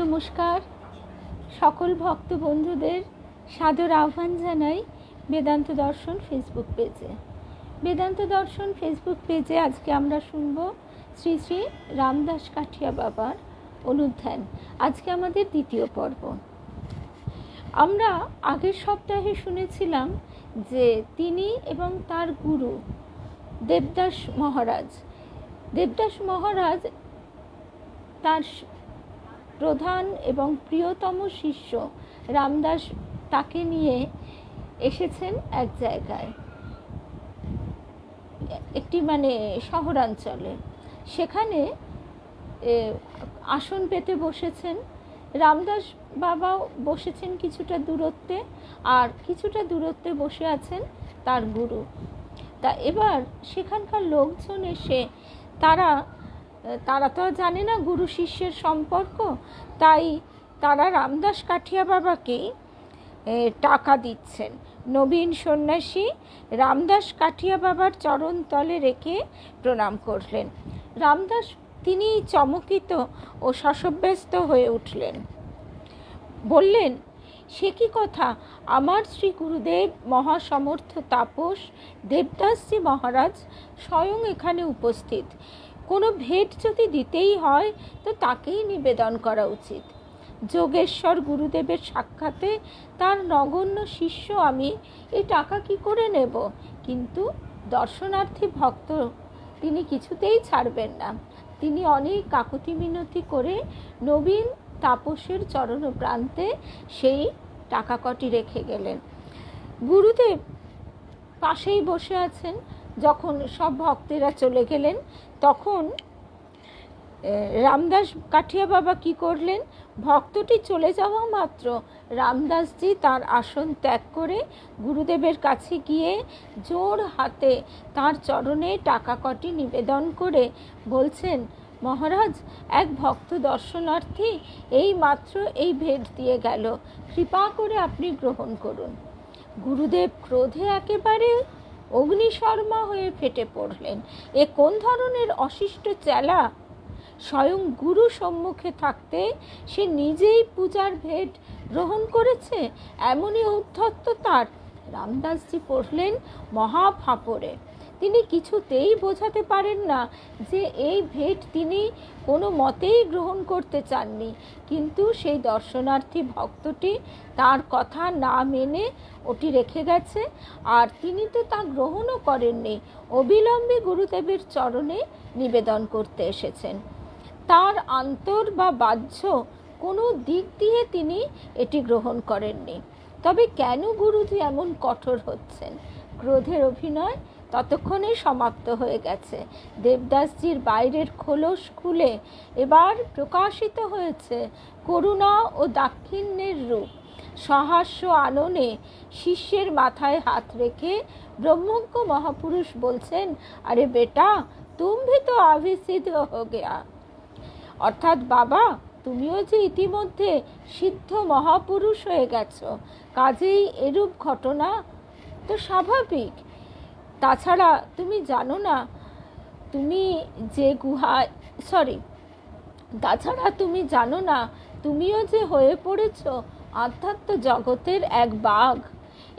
নমস্কার। সকল ভক্ত বন্ধুদের সাদর আহ্বান জানাই বেদান্ত দর্শন ফেসবুক পেজে। বেদান্ত দর্শন ফেসবুক পেজে আজকে আমরা শুনব শ্রী শ্রী রামদাস কাঠিয়া বাবার অনুধ্যান। আজকে আমাদের দ্বিতীয় পর্ব। আমরা আগের সপ্তাহে শুনেছিলাম যে তিনি এবং তার গুরু দেবদাস মহারাজ তার প্রধান এবং প্রিয়তম শিষ্য রামদাস তাকে নিয়ে এসেছেন এক জায়গায়, একটি শহরাঞ্চলে। সেখানে আসন পেতে বসেছেন। রামদাস বাবাও বসেছেন কিছুটা দূরত্বে, আর কিছুটা দূরত্বে বসে আছেন তার গুরু। তা এবার সেখানকার লোকজন এসে তারা তো জানে না গুরু শিষ্যের সম্পর্ক, তাই তারা রামদাস কাঠিয়া বাবাকেই টাকা দিচ্ছেন। নবীন সন্ন্যাসী রামদাস কাঠিয়া বাবার চরণ তলে রেখে প্রণাম করলেন। রামদাস তিনি চমকিত ও শশব্যস্ত হয়ে উঠলেন। বললেন, সে কি কথা, আমার শ্রী গুরুদেব মহাসমর্থ তাপস দেবদাসজি মহারাজ স্বয়ং এখানে উপস্থিত। কোনো ভেট যদি দিতেই হয় তো তাকেই নিবেদন করা উচিত। যোগেশ্বর গুরুদেবের সাক্ষাতে তার নগণ্য শিষ্য আমি, এই টাকা কি করে নেব? কিন্তু দর্শনার্থী ভক্ত তিনি কিছুতেই ছাড়বেন না। তিনি অনেক কাকুতি মিনতি করে নবীন তাপসের চরণ প্রান্তে সেই টাকা কটি রেখে গেলেন। গুরুদেব পাশেই বসে আছেন। যখন সব ভক্তেরা চলে গেলেন তখন রামদাস কাঠিয়া বাবা কি করলেন, ভক্তটি চলে যাওয়া মাত্র রামদাসজি তার আসন ত্যাগ করে গুরুদেবের কাছে গিয়ে জোর হাতে তার চরণে টাকা কটি নিবেদন করে বলছেন, মহারাজ, এক ভক্ত দর্শনার্থী এই মাত্র এই ভেট দিয়ে গেল, কৃপা করে আপনি গ্রহণ করুন। গুরুদেব ক্রোধে একেবারে অগ্নিশর্মা হয়ে ফেটে পড়লেন। এ কোন ধরনের অশিষ্ট চেলা! স্বয়ং গুরু সম্মুখে থাকতে সে নিজেই পূজার ভেট গ্রহণ করেছে, এমনই ঔদ্ধত্য তার! রামদাসজি পড়লেন মহা ফাঁপড়ে। তিনি কিছুতেই বোঝাতে পারেন না যে এই ভেট তিনি কোনো মতেই গ্রহণ করতে চাননি, কিন্তু সেই দর্শনার্থী ভক্তটি তার কথা না মেনে ওটি রেখে গেছে, আর তিনি তো তা গ্রহণও করেননি। অবিলম্বে গুরুদেবের চরণে নিবেদন করতে এসেছেন। তার অন্তর বা বাহ্য কোনো দিক দিয়ে তিনি এটি গ্রহণ করেননি। তবে কেন গুরুজি এমন কঠোর হচ্ছেন? ক্রোধের অভিনয় ততক্ষণে সমাপ্ত হয়ে গেছে। দেবদাসজির বাইরের খোলস খুলে এবার প্রকাশিত হয়েছে করুণা ও দাক্ষিণ্যের রূপ। সহাস্য আননে শিষ্যের মাথায় হাত রেখে ব্রহ্মজ্ঞ মহাপুরুষ বলছেন, আরে বেটা, তুম ভি তো আভি সিদ্ধ হো গয়া। অর্থাৎ, বাবা, তুমিও যে ইতিমধ্যে সিদ্ধ মহাপুরুষ হয়ে গেছো, কাজেই এরূপ ঘটনা তো স্বাভাবিক। তাছাড়া তুমি জানো না তুমিও যে হয়ে পড়েছ আধ্যাত্ম জগতের এক বাঘ।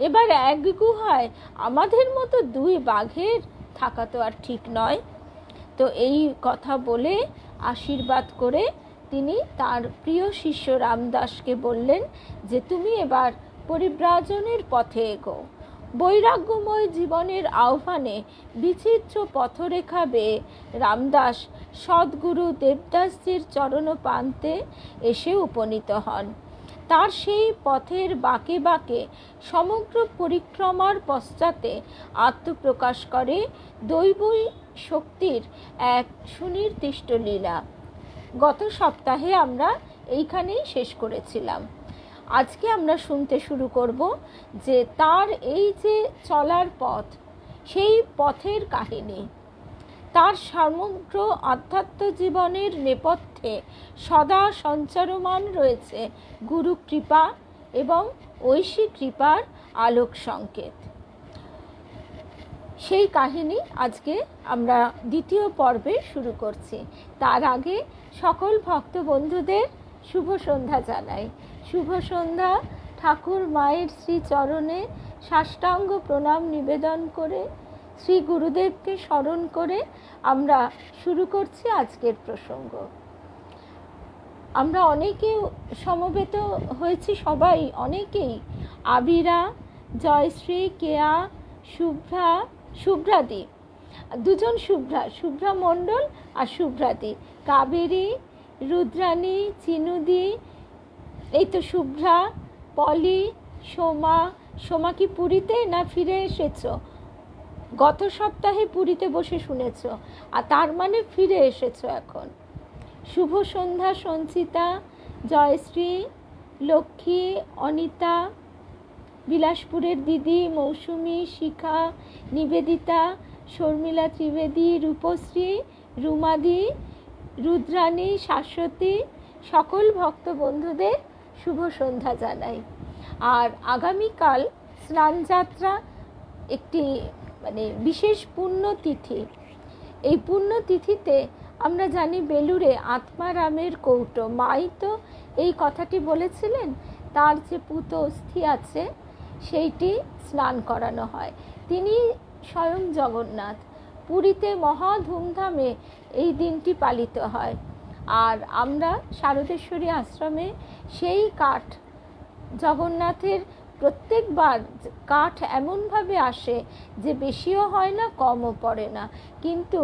এবার এক গুহায় আমাদের মতো দুই বাঘের থাকা তো আর ঠিক নয়। তো এই কথা বলে আশীর্বাদ করে তিনি তার প্রিয় শিষ্য রামদাসকে বললেন যে তুমি এবার পরিব্রাজনের পথে এগো। বৈরাগ্যময় জীবনের আহ্বানে বিচিত্র পথরেখা বেয়ে রামদাস সদ্গুরু দেবদাসজির চরণপান্তে এসে উপনীত হন। তার সেই পথের বাঁকে বাঁকে সমগ্র পরিক্রমার পশ্চাতে আত্মপ্রকাশ করে দৈবী শক্তির এক সুনির্দিষ্ট লীলা। গত সপ্তাহে আমরা এইখানেই শেষ করেছিলাম। আজকে আমরা শুনতে শুরু করব যে তার এই যে চলার পথ, সেই পথের কাহিনী। তার সমগ্র আধ্যাত্ম জীবনের নেপথ্যে সদা সঞ্চারমান রয়েছে গুরু কৃপা এবং ঐশী কৃপার আলোক সংকেত। সেই কাহিনী আজকে আমরা দ্বিতীয় পর্বে শুরু করছি। তার আগে সকল ভক্ত বন্ধুদের শুভ সন্ধ্যা জানাই। শুভ সন্ধ্যা। ঠাকুর মায়ের শ্রীচরণে সাষ্টাঙ্গ প্রণাম নিবেদন করে, শ্রী গুরুদেবকে স্মরণ করে আমরা শুরু করছি আজকের প্রসঙ্গ। আমরা অনেকে সমবেত হয়েছি, সবাই অনেকেই, আবিরা, জয়শ্রী, কেয়া, শুভ্রাদি, দুজন শুভ্রা মণ্ডল আর শুভ্রাদি, কাবেরী, রুদ্রাণী, চিনুদি, এই তো শুভ্রা, পলি, সোমা কি পুরীতে না ফিরে এসেছো? গত সপ্তাহে পুরীতে বসে শুনেছো, আর তার মানে ফিরে এসেছো এখন। শুভ সন্ধ্যা সঞ্চিতা, জয়শ্রী, লক্ষ্মী, অনিতা, বিলাসপুরের দিদি, মৌসুমী, শিখা, নিবেদিতা, শর্মিলা ত্রিবেদী, রূপশ্রী, রুমাদি, রুদ্রাণী, শাশ্বতী, সকল ভক্ত বন্ধুদের শুভ সন্ধ্যা জানাই। আর আগামীকাল স্নানযাত্রা, একটি বিশেষ পুণ্যতিথি। এই পুণ্যতিথিতে আমরা জানি বেলুড়ে আত্মারামের কৌটো, মাই তো এই কথাটি বলেছিলেন, তার যে পুত অস্থি আছে সেইটি স্নান করানো হয়। তিনি স্বয়ং জগন্নাথ। পুরীতে মহা ধুমধামে এই দিনটি পালিত হয়। আর আমরা শারদেশ্বরী আশ্রমে সেই কাঠ, জগন্নাথের প্রত্যেকবার কাঠ এমনভাবে আসে যে বেশিও হয় না, কমও পড়ে না। কিন্তু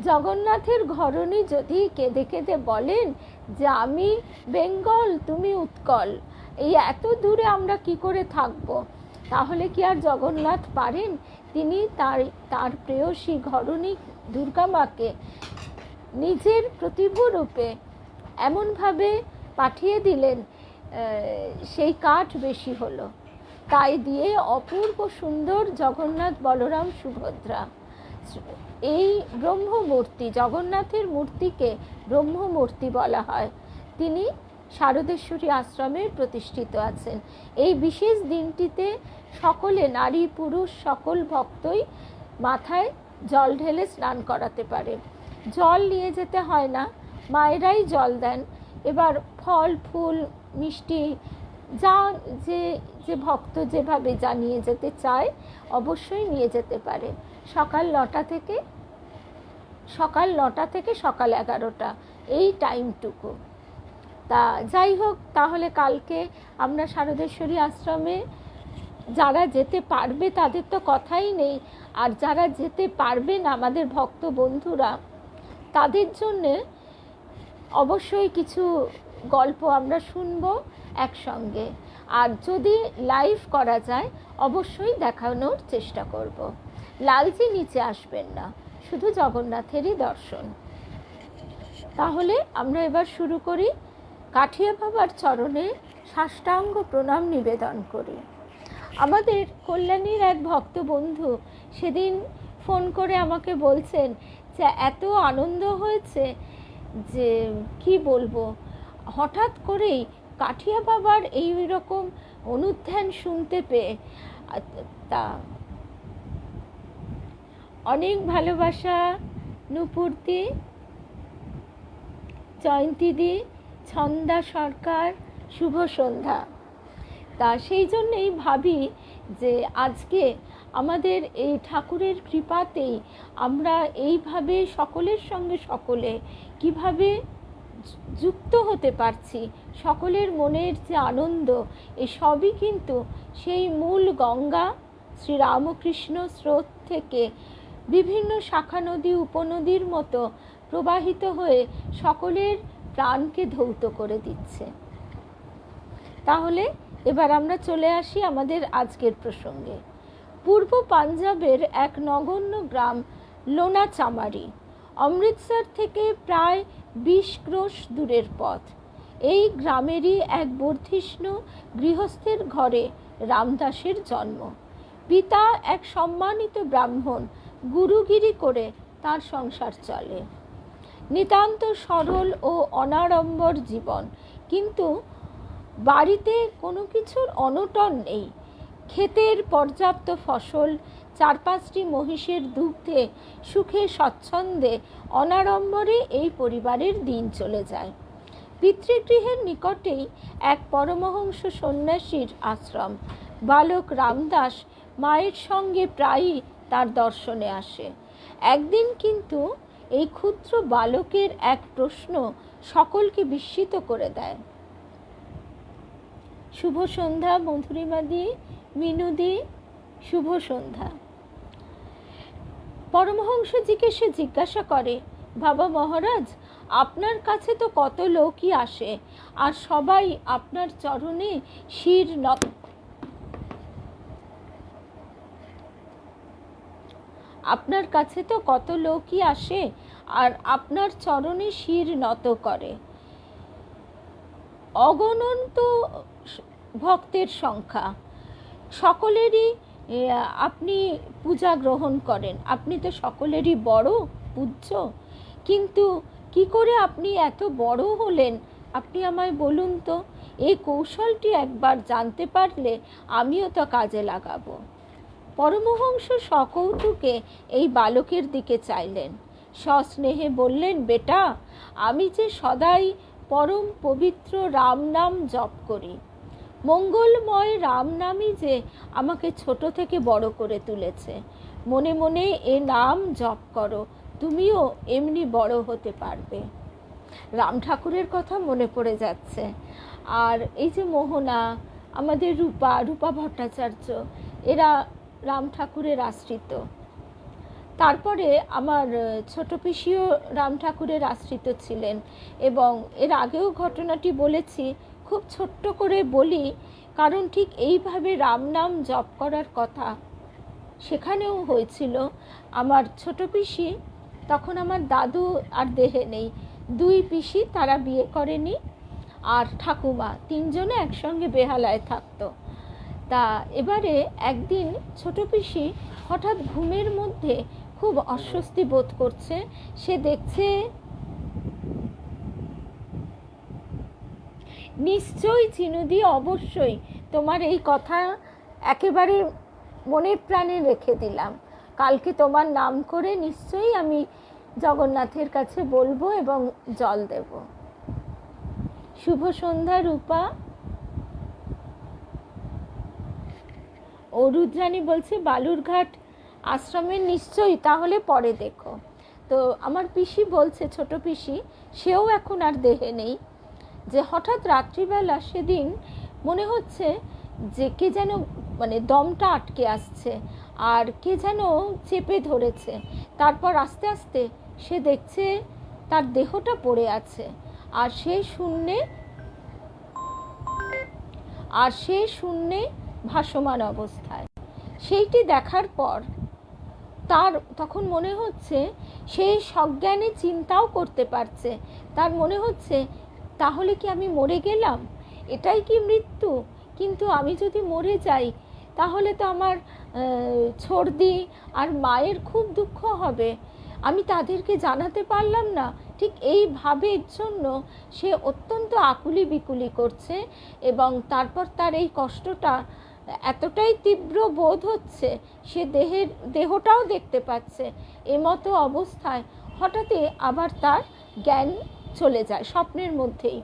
জগন্নাথের ঘরণী যদি কেঁদে কেঁদে বলেন যে আমি বেঙ্গল, তুমি উৎকল, এই এত দূরে আমরা কি করে থাকব, তাহলে কি আর জগন্নাথ পারেন? তিনি তার প্রেয়সী ঘরণী দুর্গা মাকে নিজের প্রতিভূ রূপে এমনভাবে পাঠিয়ে দিলেন, সেই কাঠ বেশি হলো। তাই দিয়ে অপূর্ব সুন্দর জগন্নাথ, বলরাম, সুভদ্রা, এই ব্রহ্মমূর্তি, জগন্নাথের মূর্তিকে ব্রহ্মমূর্তি বলা হয়। তিনি শারদেশ্বরী আশ্রমে প্রতিষ্ঠিত আছেন। এই বিশেষ দিনটিতে সকলে, নারী পুরুষ সকল ভক্তই মাথায় জল ঢেলে স্নান করাতে পারে। জল নিয়ে যেতে হয় না, মায়েরাই জল দেন। এবার ফল ফুল মিষ্টি যা যে ভক্ত যেভাবে যা নিয়ে যেতে চায় অবশ্যই নিয়ে যেতে পারে। সকাল 9টা থেকে সকাল 11টা এই টাইমটুকু। তা যাই হোক, তাহলে কালকে আমরা শারদেশ্বরী আশ্রমে যারা যেতে পারবে তাদের তো কথাই নেই, আর যারা যেতে পারবে না আমাদের ভক্ত বন্ধুরা, তাদের জন্যে অবশ্যই কিছু গল্প আমরা শুনবো একসঙ্গে। আর যদি লাইভ করা যায় অবশ্যই দেখানোর চেষ্টা করব। লালজি নিচে আসবেন না, শুধু জগন্নাথেরই দর্শন। তাহলে আমরা এবার শুরু করি। কাঠিয়া বাবার চরণে সাষ্টাঙ্গ প্রণাম নিবেদন করি। আমাদের কল্যাণীর এক ভক্ত বন্ধু সেদিন ফোন করে আমাকে বলছেন যে এত আনন্দ হয়েছে যে কি বলবো, হঠাৎ করেই কাঠিয়া বাবার এই রকম অনুধ্যান শুনতে পেয়ে। তা অনেক ভালোবাসা নূপুরদি, জয়ন্তীদি, ছন্দা সরকার, শুভ সন্ধ্যা। তা সেই জন্যেই ভাবি যে আজকে আমাদের এই ঠাকুরের কৃপাতেই আমরা এইভাবে সকলের সঙ্গে সকলে কিভাবে যুক্ত হতে পারছি, সকলের মনের যে আনন্দ, এই সবই কিন্তু সেই মূল গঙ্গা শ্রীরামকৃষ্ণ স্রোত থেকে বিভিন্ন শাখা নদী উপনদীর মতো প্রবাহিত হয়ে সকলের প্রাণকে ধৌত করে দিচ্ছে। তাহলে এবার আমরা চলে আসি আমাদের আজকের প্রসঙ্গে। পূর্ব পাঞ্জাবের এক নগণ্য গ্রাম লোনাচামারি, অমৃতসর থেকে প্রায় 20 ক্রোশ দূরের পথ। এই গ্রামেরই এক বর্ধিষ্ণু গৃহস্থের ঘরে রামদাসের জন্ম। পিতা এক সম্মানিত ব্রাহ্মণ, গুরুগিরি করে তার সংসার চলে। নিতান্ত সরল ও অনাড়ম্বর জীবন, কিন্তু বাড়িতে কোনো কিছুর অনটন নেই। ক্ষেতের পর্যাপ্ত ফসল, 4-5টি মহিষের দুগ্ধে সুখে স্বচ্ছন্দে অনাড়ম্বরে এই পরিবারের দিন চলে যায়। পিতৃগৃহের নিকটেই এক পরমহংস সন্ন্যাসীর আশ্রম। বালক রামদাস মায়ের সঙ্গে প্রায়ই তার দর্শনে আসে। একদিন কিন্তু এই ক্ষুদ্র বালকের এক প্রশ্ন সকলকে বিস্মিত করে দেয়। শুভ সন্ধ্যা মধুরিমাদি, মিনুদি, শুভ সন্ধ্যা। পরমহংসজিকে সে জিজ্ঞাসা করে, বাবা মহারাজ, আপনার কাছে তো কত লোকই আসে, আর সবাই আপনার চরণে শির নত আপনার কাছে তো কত লোকই আসে আর আপনার চরণে শির নত করে। অগণন্ত ভক্তের সংখ্যা, সকলেরই আপনি পূজা গ্রহণ করেন, আপনি তো সকলেরই বড় পূজ্য, কিন্তু কি করে আপনি এত বড় হলেন আপনি আমায় বলুন তো। এই কৌশলটি একবার জানতে পারলে আমিও তো কাজে লাগাবো। পরমহংস সকৌতুকে এই বালকের দিকে চাইলেন, সস্নেহে বললেন, বেটা, আমি যে সদাই পরম পবিত্র রাম নাম জপ করি। মঙ্গলময় রাম নামই যে আমাকে ছোট থেকে বড় করে তুলেছে। মনে মনে এ নাম জপ করো, তুমিও এমনি বড় হতে পারবে। রাম ঠাকুরের কথা মনে পড়ে যাচ্ছে। আর এই যে মোহনা, আমাদের রূপা ভট্টাচার্য, এরা রাম ঠাকুরের আশ্রিত। তারপরে আমার ছোট পিসিও রাম ঠাকুরের আশ্রিত ছিলেন, এবং এর আগেও ঘটনাটি বলেছি, খুব ছোট্ট করে বলি, কারণ ঠিক এইভাবে রাম নাম জপ করার কথা সেখানেও হয়েছিল। আমার ছোট পিসি, তখন আমার দাদু আর দেহে নেই, দুই পিসি তারা বিয়ে করেনি, আর ঠাকুমা, তিনজনে একসঙ্গে বেহালায় থাকতো। তা এবারে একদিন ছোট পিসি হঠাৎ ঘুমের মধ্যে খুব অস্বস্তি বোধ করছে। সে দেখছে নিশ্চয়ই চিনুদি, অবশ্যই তোমার এই কথা একেবারে মনে প্রাণে রেখে দিলাম, কালকে তোমার নাম করে নিশ্চয়ই আমি জগন্নাথের কাছে বলবো এবং জল দেব। শুভ সন্ধ্যা রূপা। ও রুদ্রাণী বলছে বালুরঘাট আশ্রমের, নিশ্চয়ই, তাহলে পরে দেখো। তো আমার পিসি বলছে, ছোট পিসি, সেও এখন আর দেহে নেই, যে হঠাৎ রাত্রিবেলা সেদিন মনে হচ্ছে যে কে যেন, মানে দমটা আটকে আসছে আর কে যেন চেপে ধরেছে। তারপর আস্তে আস্তে সে দেখছে তার দেহটা পড়ে আছে, আর সে শূন্যে ভাসমান অবস্থায়। সেইটি দেখার পর তার তখন মনে হচ্ছে, সে সজ্ঞানে চিন্তাও করতে পারছে, তার মনে হচ্ছে তাহলে কি আমি মরে গেলাম, এটাই কি মৃত্যু? কিন্তু আমি যদি মরে যাই তাহলে তো আমার ছর্দি আর মায়ের খুব দুঃখ হবে, আমি তাদেরকে জানাতে পারলাম না। ঠিক এই ভাবের জন্য সে অত্যন্ত আকুলি বিকুলি করছে, এবং তারপর তার এই কষ্টটা এতটাই তীব্র বোধ হচ্ছে, সে দেহটাও দেখতে পাচ্ছে। এমতো অবস্থায় হঠাৎই আবার তার জ্ঞান চলে যায় স্বপ্নের মধ্যেই।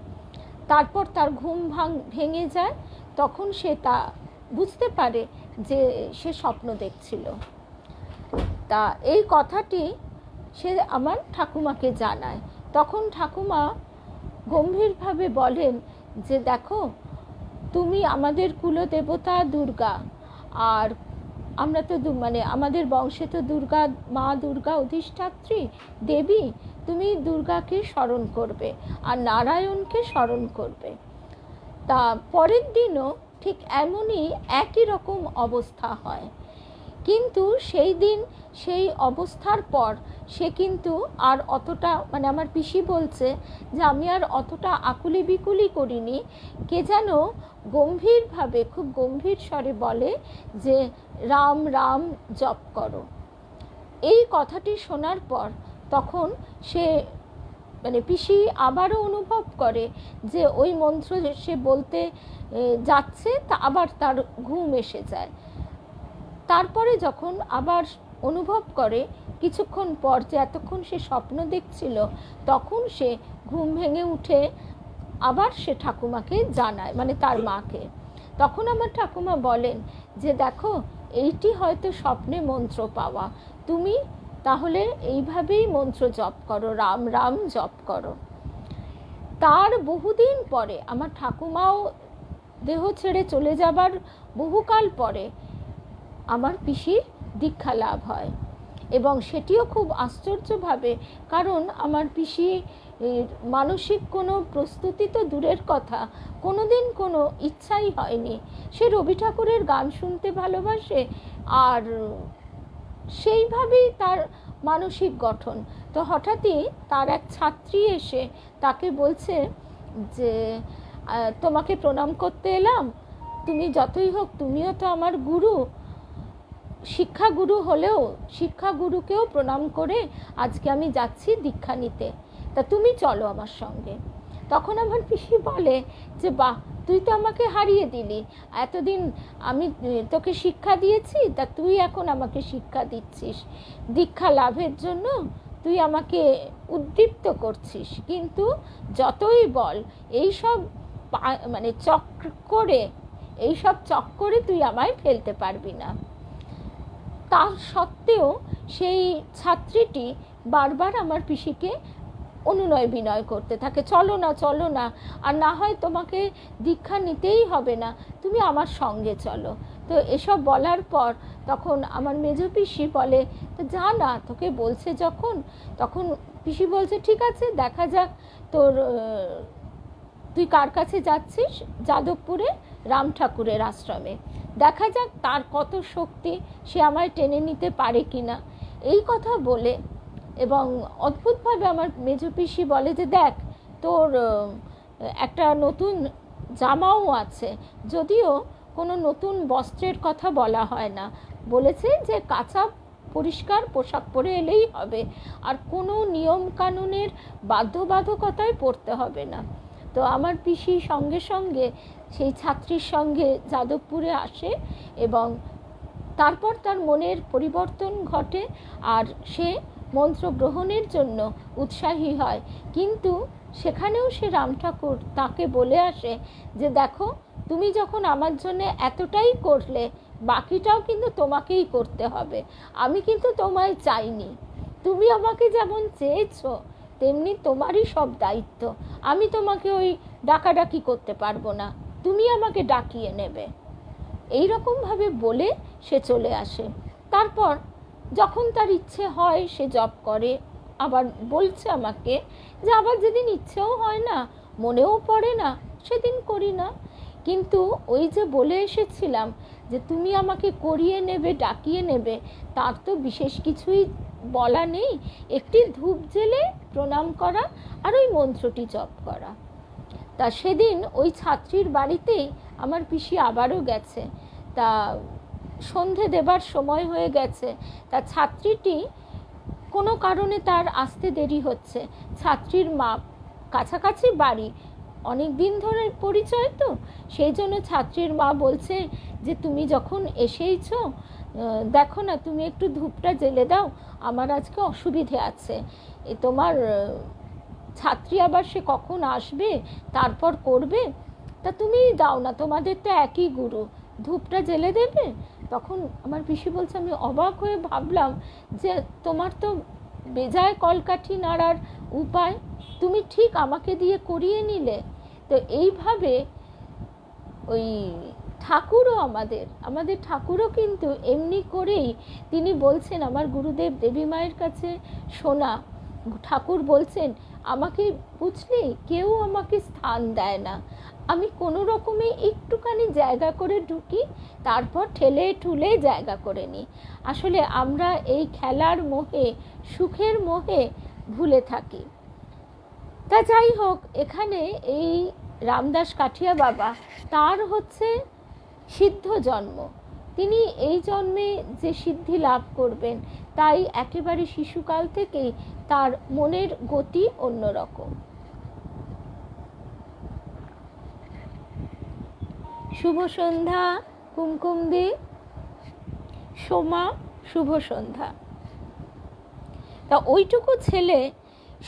তারপর তার ঘুম ভেঙে যায়, তখন সে তা বুঝতে পারে যে সে স্বপ্ন দেখছিল। তা এই কথাটি সে আমার ঠাকুমাকে জানায়। তখন ঠাকুমা গম্ভীরভাবে বলেন যে, দেখো, তুমি আমাদের কুলদেবতা দুর্গা, আর আমরা তো আমাদের বংশে তো দুর্গা, মা দুর্গা অধিষ্ঠাত্রী দেবী, তুমি দুর্গাকে স্মরণ করবে আর নারায়ণকে স্মরণ করবে। তা পরের দিনও ঠিক এমনই একই রকম অবস্থা হয়, কিন্তু সেই দিন সেই অবস্থার পর সে কিন্তু আর অতটা, আমার পিসি বলছে যে আমি আর অতটা আকুলি বিকুলি করিনি। কে যেন গম্ভীরভাবে, খুব গম্ভীর স্বরে বলে যে রাম রাম জপ করো। এই কথাটি শোনার পর তখন সে, পিসি আবারও অনুভব করে যে ওই মন্ত্র সে বলতে যাচ্ছে, তা আবার তার ঘুম এসে যায়। তারপরে যখন আবার অনুভব করে কিছুক্ষণ পর যে এতক্ষণ সে স্বপ্ন দেখছিল, তখন সে ঘুম ভেঙে উঠে আবার সে ঠাকুমাকে জানায়, মানে তার মাকে। তখন আমার ঠাকুমা বলেন যে দেখো, এইটি হয়তো স্বপ্নে মন্ত্র পাওয়া, তুমি তাহলে এইভাবেই মন্ত্র জপ করো, রাম রাম জপ করো। তার বহুদিন পরে, আমার ঠাকুমাও দেহ ছেড়ে চলে যাবার বহুকাল পরে আমার পিসির দীক্ষা লাভ হয়, এবং সেটিও খুব আশ্চর্যভাবে। কারণ আমার পিসি মানসিক কোনো প্রস্তুতি তো দূরের কথা, কোনো দিন কোনো ইচ্ছাই হয়নি। সে রবি ঠাকুরের গান শুনতে ভালোবাসে, আর সেইভাবেই তার মানসিক গঠন। তো হঠাৎই তার এক ছাত্রী এসে তাকে বলছে যে তোমাকে প্রণাম করতে এলাম, তুমি যতই হোক তুমিও তো আমার গুরু, শিক্ষাগুরু হলেও শিক্ষাগুরুকেও প্রণাম করে আজকে আমি যাচ্ছি দীক্ষা নিতে, তা তুমি চলো আমার সঙ্গে। তখন আমার পিসি বলে যে বাহ, তুই তো আমাকে হারিয়ে দিলি, এতদিন আমি তোকে শিক্ষা দিয়েছি, তা তুই এখন আমাকে শিক্ষা দিচ্ছিস, দীক্ষা লাভের জন্য তুই আমাকে উদ্দীপ্ত করছিস, কিন্তু যতই বল এইসব মানে এইসব চক্করে তুই আমায় ফেলতে পারবি না। তা সত্ত্বেও সেই ছাত্রীটি বারবার আমার পিসিকে অনুনয় বিনয় করতে থাকে, চলো না চলো না, আর না হয় তোমাকে দীক্ষা নিতেই হবে না, তুমি আমার সঙ্গে চলো। তো এসব বলার পর তখন আমার মেজো পিসি বলে, যা না, তোকে বলছে যখন। তখন পিসি বলছে ঠিক আছে, দেখা যাক তোর তুই কার কাছে যাচ্ছিস, যাদবপুরে রাম ঠাকুরের আশ্রমে, দেখা যাক তার কত শক্তি, সে আমায় টেনে নিতে পারে কিনা। এই কথা বলে, এবং অদ্ভুতভাবে আমার মেজো পিসি বলে যে দেখ, তোর একটা নতুন জামাও আছে, যদিও কোনো নতুন বস্ত্রের কথা বলা হয় না, বলেছে যে কাঁচা পরিষ্কার পোশাক পরে এলেই হবে, আর কোনো নিয়ম কানুনের বাধ্যবাধকতায় পড়তে হবে না। তো আমার পিসি সঙ্গে সঙ্গে সেই ছাত্রীর সঙ্গে যাদবপুরে আসে, এবং তারপর তার মনের পরিবর্তন ঘটে, আর সে মন্ত্র গ্রহণের জন্য উৎসাহী হয়। কিন্তু সেখানেও সে রাম ঠাকুর তাকে বলে আসে যে দেখো, তুমি যখন আমার জন্য এতটাই করলে, বাকিটাও কিন্তু তোমাকেই করতে হবে, আমি কিন্তু তোমায় চাইনি, তুমি আমাকে যেমন চেয়েছো তেমনি তোমারই সব দায়িত্ব, আমি তোমাকে ওই ডাকাডাকি করতে পারবো না, তুমি আমাকে ডাকিয়ে নেবে। এই রকমভাবে বলে সে চলে আসে। তারপর যখন তার ইচ্ছে হয় সে জপ করে, আবার বলছে আমাকে যে আবার যেদিন ইচ্ছেও হয় না, মনেও পড়ে না, সেদিন করি না। কিন্তু ওই যে বলে এসেছিলাম যে তুমি আমাকে করিয়ে নেবে, ডাকিয়ে নেবে, তার তো বিশেষ কিছুই বলা নেই, একটি ধূপ জেলে প্রণাম করা আর ওই মন্ত্রটি জপ করা। তা সেদিন ওই ছাত্রীর বাড়িতেই আমার পিসি আবারও গেছে। তা সন্ধে দেবার সময় হয়ে গেছে, তা ছাত্রীটি কোনো কারণে তার আসতে দেরি হচ্ছে। ছাত্রীর মা, কাছাকাছি বাড়ি, অনেক দিন ধরে পরিচয়, তো সেই জন্য ছাত্রীর মা বলছে যে তুমি যখন এসেইছো, দেখো না, তুমি একটু ধূপটা জ্বেলে দাও, আমার আজকে অসুবিধে আছে। তোমার ছাত্রী আবার সে কখন আসবে, তারপর করবে, তা তুমি দাও না, তোমাদের তো একই গুরু, ধূপটা জ্বেলে দেবে। তখন আমার পিসি বলছে, আমি অবাক হয়ে ভাবলাম যে তোমার তো বেজায় কলকাঠি নাড়ার উপায়, তুমি ঠিক আমাকে দিয়ে করিয়ে নিলে। তো এইভাবে ওই ঠাকুরও আমাদের ঠাকুরও কিন্তু এমনি করেই তিনি বলছেন, আমার গুরুদেব দেবী মায়ের কাছে শোনা, ঠাকুর বলছেন আমাকে বুঝলি, কেউ আমাকে স্থান দেয় না, আমি কোনো রকমে একটুখানি জায়গা করে ঢুকি, তারপর ঠেলে ঠুলে জায়গা করে নিই। আসলে আমরা এই খেলার মোহে, সুখের মোহে ভুলে থাকি। তা যাই হোক, এখানে এই রামদাস কাঠিয়া বাবা, তার হচ্ছে সিদ্ধ জন্ম, তিনি এই জন্মে যে সিদ্ধি লাভ করবেন, তাই একেবারে শিশুকাল থেকেই তার মনের গতি অন্যরকম। শুভ সন্ধ্যা কুমকুমদি, সোমা, শুভ সন্ধ্যা। তা ওইটুকু ছেলে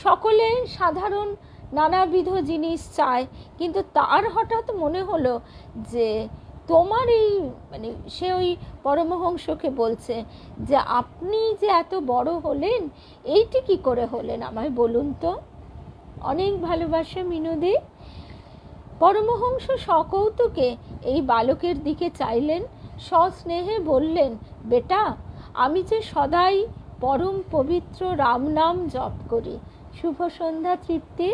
সকলে সাধারণ নানাবিধ জিনিস চায়, কিন্তু তার হঠাৎ মনে হলো যে তোমার এই মানে সে ওই পরমহংসকে বলছে যে আপনি যে এত বড় হলেন এইটি কি করে হলেন আমায় বলুন তো। অনেক ভালোবাসা মিনতি। পরমহংস সকৌতুকে এই বালকের দিকে চাইলেন, সস্নেহে বললেন, বেটা, আমি যে সদাই পরম পবিত্র রাম নাম জপ করি। শুভ সন্ধ্যা তৃপ্তি।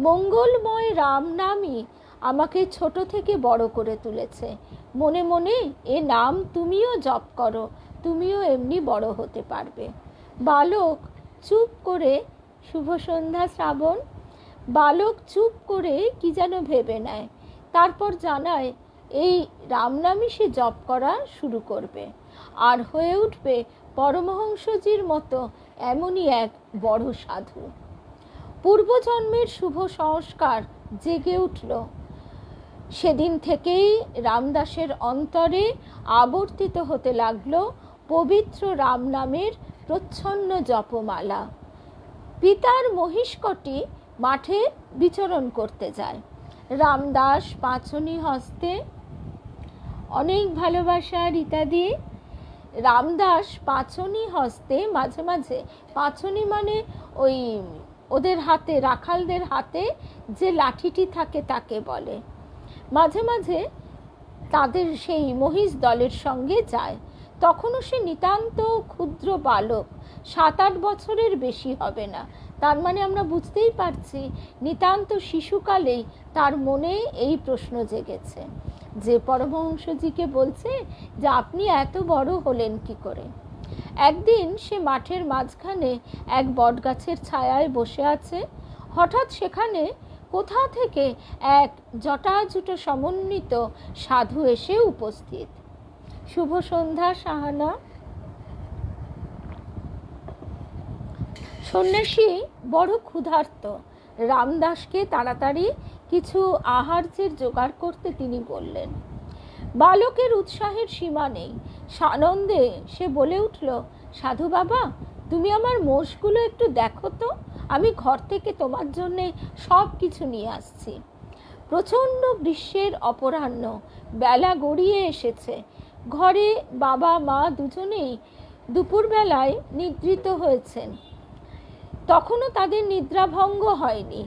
মঙ্গলময় রাম নামই আমাকে ছোট থেকে বড় করে তুলেছে। মনে মনে এ নাম তুমিও জপ করো, তুমিও এমনি বড় হতে পারবে। বালক চুপ করে, শুভ সন্ধ্যা শ্রাবণ। বালক চুপ করে কি যেন ভেবে নেয়, তারপর জানায় এই রামনামই সে জপ করা শুরু করবে আর হয়ে উঠবে পরমহংসজির মতো এমনই এক বড় সাধু। পূর্বজন্মের শুভ সংস্কার জেগে উঠল। সেদিন থেকেই রামদাসের অন্তরে আবর্তিত হতে লাগলো পবিত্র রাম নামের প্রচ্ছন্ন জপমালা। পিতার মহিষকটি মাঠে বিচরণ করতে যায়। রামদাস পাঁচনি হস্তে, অনেক ভালোবাসা রীতাদি। রামদাস পাঁচনি হস্তে, মাঝে মাঝে পাঁচনি মানে ওই ওদের হাতে, রাখালদের হাতে যে লাঠিটি থাকে তাকে বলে। মাঝে মাঝে তাদের সেই মহিষ দলের সঙ্গে যায়। তখনও সে নিতান্ত ক্ষুদ্র বালক, 7-8 বছরের বেশি হবে না। তার মানে আমরা বুঝতেই পারছি নিতান্ত শিশুকালেই তার মনে এই প্রশ্ন জেগেছে যে পরমহংসজিকে বলছে যে আপনি এত বড় হলেন কি করে। একদিন সে মাঠের মাঝখানে এক বটগাছের ছায়ায় বসে আছে। হঠাৎ সেখানে কোথা থেকে এক জটাজুটো সমন্বিত সাধু এসে উপস্থিত। শুভ সন্ধ্যা সাহানা। সন্ন্যাসী বড় ক্ষুধার্ত। রামদাসকে তাড়াতাড়ি কিছু আহার্যের জোগাড় করতে তিনি বললেন। বালকের উৎসাহের সীমা নেই। সানন্দে সে বলে উঠল, সাধু বাবা, তুমি আমার মোষগুলো একটু দেখো তো, আমি ঘর থেকে তোমার জন্যে সব কিছু নিয়ে আসছি। প্রচণ্ড গ্রীষ্মের অপরাহ্ন, বেলা গড়িয়ে এসেছে। ঘরে বাবা মা দুজনেই দুপুরবেলায় নিদ্রিত হয়েছেন। তখনও তাদের নিদ্রাভঙ্গ হয়নি।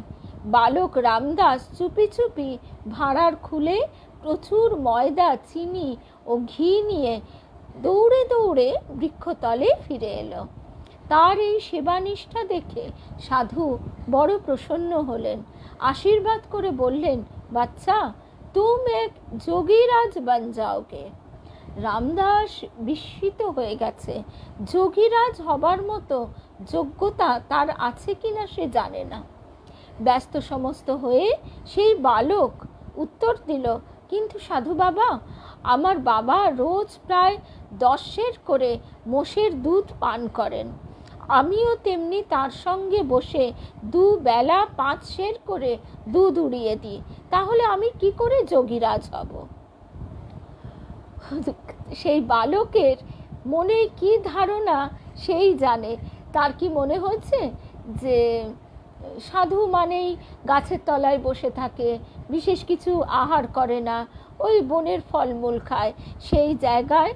বালক রামদাস চুপি চুপি ভাঁড়ার খুলে প্রচুর ময়দা, চিনি ও ঘি নিয়ে দৌড়ে দৌড়ে বৃক্ষতলে ফিরে এলো। তার এই সেবানিষ্ঠা দেখে সাধু বড় প্রসন্ন হলেন। আশীর্বাদ করে বললেন, বাচ্চা, তুম এক যোগীরাজ বন যাওগে। রামদাস বিস্মিত হয়ে গেছে। যোগীরাজ হবার মতো যোগ্যতা তার আছে কিনা সে জানে না। ব্যস্ত সমস্ত হয়ে সেই বালক উত্তর দিল, কিন্তু সাধু বাবা, আমার বাবা রোজ প্রায় 10 সের করে মোষের দুধ পান করেন। আমিও তেমনি তার সঙ্গে বসে 2 বেলা 5 সের করে দুধ উড়িয়ে দিই। তাহলে আমি কি করে যোগীরাজ হব? সেই বালকের মনে কি ধারণা সেই জানে। তার কি মনে হয়েছে যে সাধু মানেই গাছের তলায় বসে থাকে, বিশেষ কিছু আহার করে না, ওই বনের ফলমূল খায়। সেই জায়গায়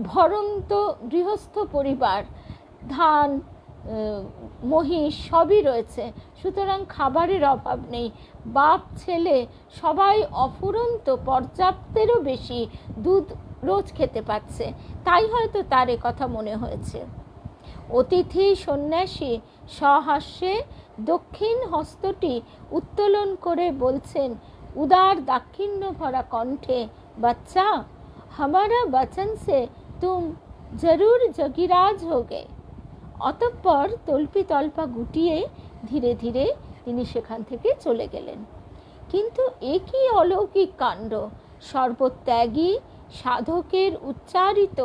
ভরন্ত গৃহস্থ পরিবার, ধান, মহিষ সবই রয়েছে, সুতরাং খাবারের অভাব নেই। বাপ ছেলে সবাই অফুরন্ত পর্যাপ্তেরও বেশি দুধ রোজ খেতে পাচ্ছে। তাই হয়তো তার কথা মনে হয়েছে। অতিথি সন্ন্যাসী সহাস্যে দক্ষিণ হস্তটি উত্তোলন করে বলছেন উদার দাক্ষিণ্য ভরা কণ্ঠে, বাচ্চা, हमारा वचन से तुम जरूर जोगीराज होगे। অতঃপর তল্পি তল্পা গুটিয়ে ধীরে ধীরে তিনি সেখান থেকে চলে গেলেন। কিন্তু এ কি অলৌকিক কাণ্ড! সর্বত্যাগী সাধকের উচ্চারিত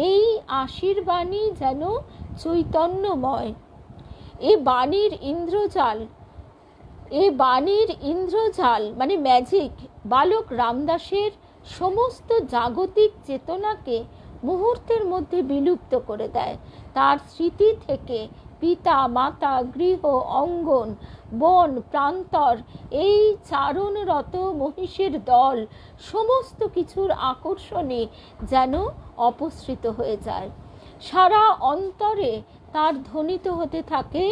এই আশীর্বাণী যেন চৈতন্যময়। এ বাণীর ইন্দ্রজাল মানে ম্যাজিক বালক রামদাসের সমস্ত জাগতিক চেতনাকে মুহূর্তের মধ্যে বিলুপ্ত করে দেয়। তার স্মৃতি থেকে পিতা মাতা গৃহ অঙ্গন বন প্রান্তর এই চারণরত মহিষের দল সমস্ত কিছুর আকর্ষণে যেন অপসৃত হয়ে যায়। সারা অন্তরে তার ধ্বনিত হতে থাকে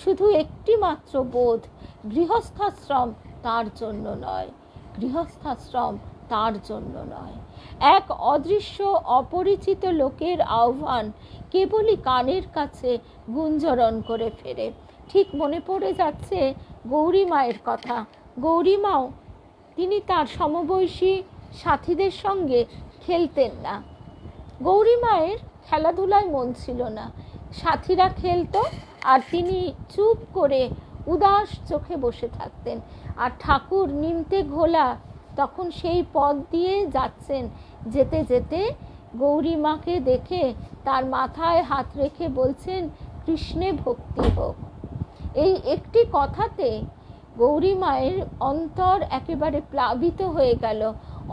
শুধু একটি মাত্র বোধ, গৃহস্থাশ্রম তার জন্য নয়, গৃহস্থাশ্রম তার জন্য নয়। এক অদৃশ্য অপরিচিত লোকের আহ্বান কেবলই কানের কাছে গুঞ্জরণ করে ফেরে। ঠিক মনে পড়ে যাচ্ছে গৌরী মায়ের কথা। গৌরী মাও তিনি তার সমবয়সী সাথীদের সঙ্গে খেলতেন না। গৌরী মায়ের খেলাধুলায় মন ছিল না। সাথীরা খেলতো আর তিনি চুপ করে উদাস চোখে বসে থাকতেন। আর ঠাকুর নিমতে ঘোলা তখন সেই পথ দিয়ে যাচ্ছেন। যেতে যেতে গৌরী মাকে দেখে তার মাথায় হাত রেখে বলছেন, কৃষ্ণে ভক্তি হোক। এই একটি কথাতে গৌরী মায়ের অন্তর একেবারে প্লাবিত হয়ে গেল।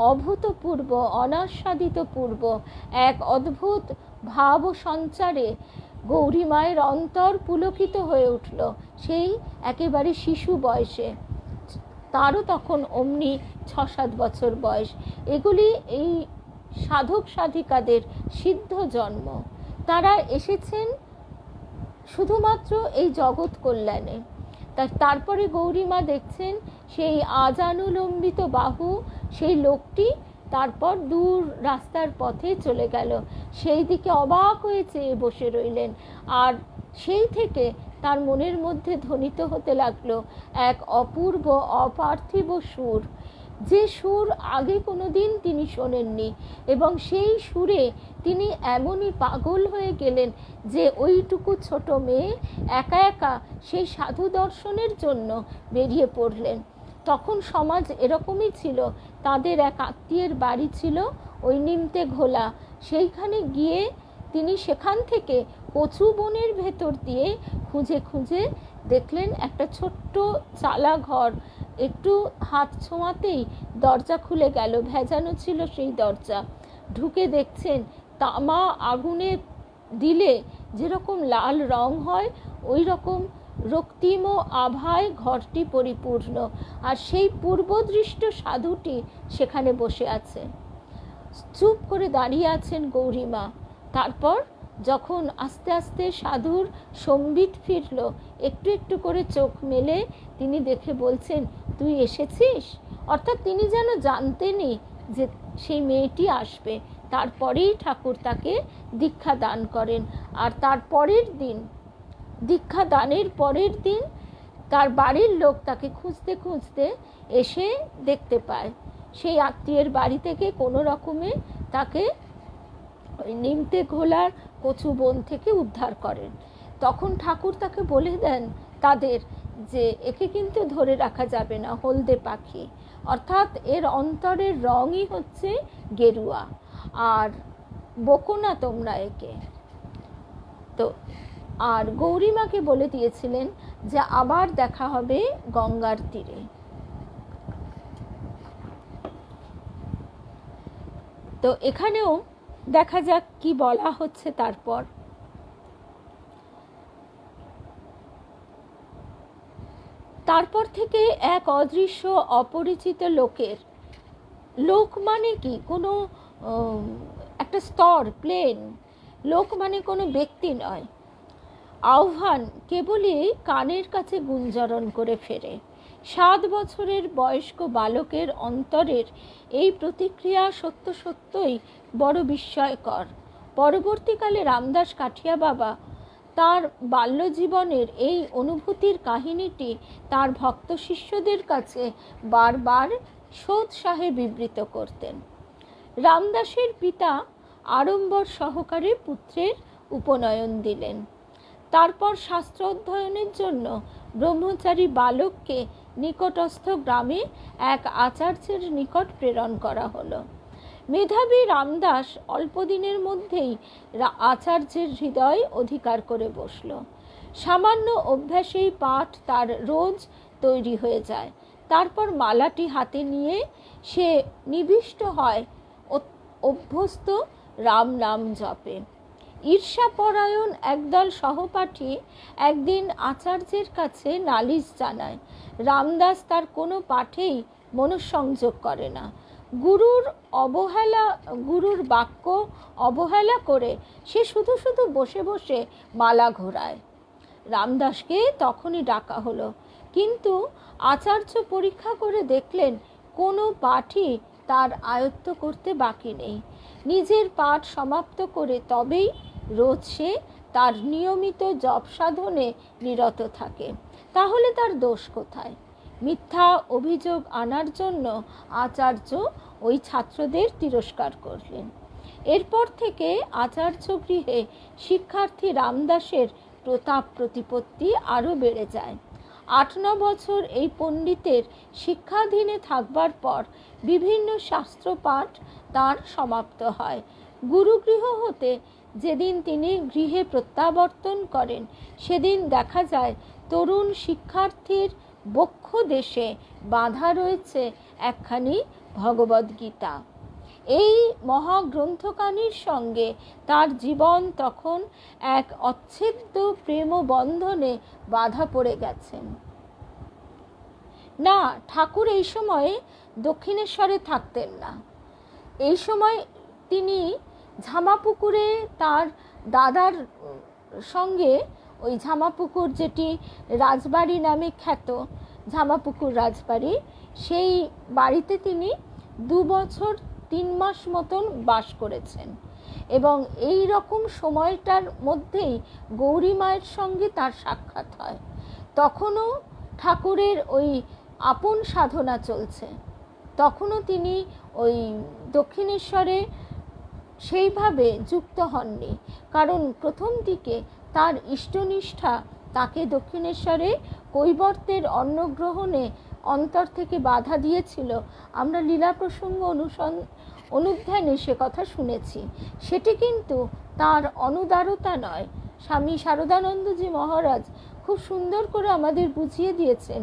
অভূতপূর্ব অনাস্বাদিত পূর্ব এক অদ্ভুত ভাব সঞ্চারে গৌরী মায়ের অন্তর পুলকিত হয়ে উঠল, সেই একেবারে শিশু বয়সে। তারও তখন অমনি 6-7 বছর বয়স। এগুলি এই সাধক সাধিকাদের সিদ্ধ জন্ম। তারা এসেছেন শুধুমাত্র এই জগৎ কল্যাণে। তারপরে গৌরী মা দেখছেন সেই আজানুলম্বিত বাহু, সেই লোকটি তারপর দূর রাস্তার পথে চলে গেল। সেই দিকে অবাক হয়ে চেয়ে বসে রইলেন। আর সেই থেকে তার মনের মধ্যে ধ্বনিত হতে লাগলো এক অপূর্ব অপার্থিব সুর, যে সুর আগে কোনোদিন তিনি শোনেননি। এবং সেই সুরে তিনি এমনই পাগল হয়ে গেলেন যে ওইটুকু ছোট মেয়ে একা একা সেই সাধু দর্শনের জন্য বেরিয়ে পড়লেন। তখন সমাজ এরকমই ছিল। তাদের এক আত্মীয়ের বাড়ি ছিল ওই নিমতে ঘোলা। সেইখানে গিয়ে তিনি সেখান থেকে কচু বনের ভেতর দিয়ে খুঁজে খুঁজে দেখলেন একটা ছোট্ট চালা ঘর। একটু হাত ছোঁয়াতেই দরজা খুলে গেল, ভেজানো ছিল সেই দরজা। ঢুকে দেখছেন তামা আগুনে দিলে যেরকম লাল রং হয় ওই রকম রক্তিম আভায় ঘরটি পরিপূর্ণ। আর সেই পূর্বদৃষ্ট সাধুটি সেখানে বসে আছে, চুপ করে দাঁড়িয়ে আছেন গৌরী মা। তারপর যখন আস্তে আস্তে সাধুর সম্বিত ফিরল, একটু একটু করে চোখ মেলে তিনি দেখে বলছেন, তুই এসেছিস? অর্থাৎ তিনি যেন জানতেনই যে সেই মেয়েটি আসবে। তারপরেই ঠাকুর তাকে দীক্ষা দান করেন। আর তার পরের দিন, দীক্ষা দানের পরের দিন, তার বাড়ির লোক তাকে খুঁজতে খুঁজতে এসে দেখতে পায়। সেই আত্মীয়ের বাড়ি থেকে কোনো রকমে তাকে ওই নিমতে ঘোলার কচু বন থেকে উদ্ধার করেন। তখন ঠাকুর তাকে বলে দেন তাদের যে একে কিন্তু ধরে রাখা যাবে না, হলদে পাখি। অর্থাৎ এর অন্তরের রঙই হচ্ছে গেরুয়া, আর বকো না তোমরা একে। তো আর গৌরী মাকে বলে দিয়েছিলেন যে আবার দেখা হবে গঙ্গার তীরে। তো এখানেও দেখা যাক কি বলা হচ্ছে। তারপর থেকে এক অদৃশ্য অপরিচিত লোকের, লোক মানে কি কোনো একটা স্তর, প্লেন, লোক মানে কোনো ব্যক্তি নয়, আহ্বান কেবলই কানের কাছে গুঞ্জরণ করে ফেরে। 7 বছরের বয়স্ক বালকের অন্তরের এই প্রতিক্রিয়া সত্য সত্যই বড় বিস্ময়কর। পরবর্তীকালে রামদাস কাঠিয়া বাবা তার বাল্যজীবনের এই অনুভূতির কাহিনীটি তার ভক্ত শিষ্যদের কাছে বারবার সোৎসাহে বিবৃত করতেন। রামদাসের পিতা আড়ম্বর সহকারে পুত্রের উপনয়ন দিলেন। তারপর শাস্ত্র অধ্যয়নের জন্য ব্রহ্মচারী বালককে নিকটস্থ গ্রামে এক আচার্যের নিকট প্রেরণ করা হলো। মেধাবী রামদাস অল্প দিনের মধ্যেই আচার্যের হৃদয় অধিকার করে বসল। সামান্য অভ্যাসেই পাঠ তার রোজ তৈরি হয়ে যায়। তারপর মালাটি হাতে নিয়ে সে নিবিষ্ট হয় অভ্যস্ত রাম নাম জপে। ঈর্ষাপরায়ণ একদল সহপাঠী একদিন আচার্যের কাছে নালিশ জানায় রামদাস তার কোনো পাঠেই মনঃসংযোগ করে না, গুরুর বাক্য অবহেলা করে সে শুধু শুধু বসে বসে মালা ঘোরায়। রামদাসকে তখনই ডাকা হলো, কিন্তু আচার্য পরীক্ষা করে দেখলেন কোনো পাঠই তার আয়ত্ত করতে বাকি নেই। নিজের পাঠ সমাপ্ত করে তবেই রোজ সে তার নিয়মিত জপ সাধনে নিরত থাকে। তাহলে তার দোষ কোথায়? মিথ্যা অভিযোগ আনার জন্য আচার্য ওই ছাত্রদের তিরস্কার করলেন। এরপর থেকে আচার্য গৃহে শিক্ষার্থী রামদাসের প্রতাপ প্রতিপত্তি আরও বেড়ে যায়। 8-9 বছর এই পণ্ডিতের শিক্ষাধীনে থাকবার পর বিভিন্ন শাস্ত্রপাঠ তার সমাপ্ত হয়। গুরুগৃহ হতে যেদিন তিনি গৃহে প্রত্যাবর্তন করেন, সেদিন দেখা যায় তরুণ শিক্ষার্থীর বক্ষ দেশে বাঁধা রয়েছে একখানি ভগবদ্গীতা। এই মহাগ্রন্থখানির সঙ্গে তার জীবন তখন এক অচ্ছেদ্য প্রেম বন্ধনে বাঁধা পড়ে গেছেন। না, ঠাকুর এই সময়ে দক্ষিণেশ্বরে থাকতেন না। এই সময় তিনি ঝামাপুকুরে তার দাদার সঙ্গে, ওই ঝামাপুকুর যেটি রাজবাড়ি নামে খ্যাত, ঝামাপুকুর রাজবাড়ি, সেই বাড়িতে তিনি 2 বছর 3 মাস মতন বাস করেছেন। এবং এই রকম সময়টার মধ্যেই গৌরী মায়ের সঙ্গে তার সাক্ষাৎ হয়। তখনও ঠাকুরের ওই আপন সাধনা চলছে, তখনও তিনি ওই দক্ষিণেশ্বরে সেইভাবে যুক্ত হননি। কারণ প্রথম দিকে তার ইষ্টনিষ্ঠা তাকে দক্ষিণেশ্বরে কৈবর্তের অন্নগ্রহণে অন্তর থেকে বাধা দিয়েছিল। আমরা লীলা প্রসঙ্গ অনুধ্যানে সে কথা শুনেছি। সেটি কিন্তু তার অনুদারতা নয়। স্বামী শারদানন্দজি মহারাজ খুব সুন্দর করে আমাদের বুঝিয়ে দিয়েছেন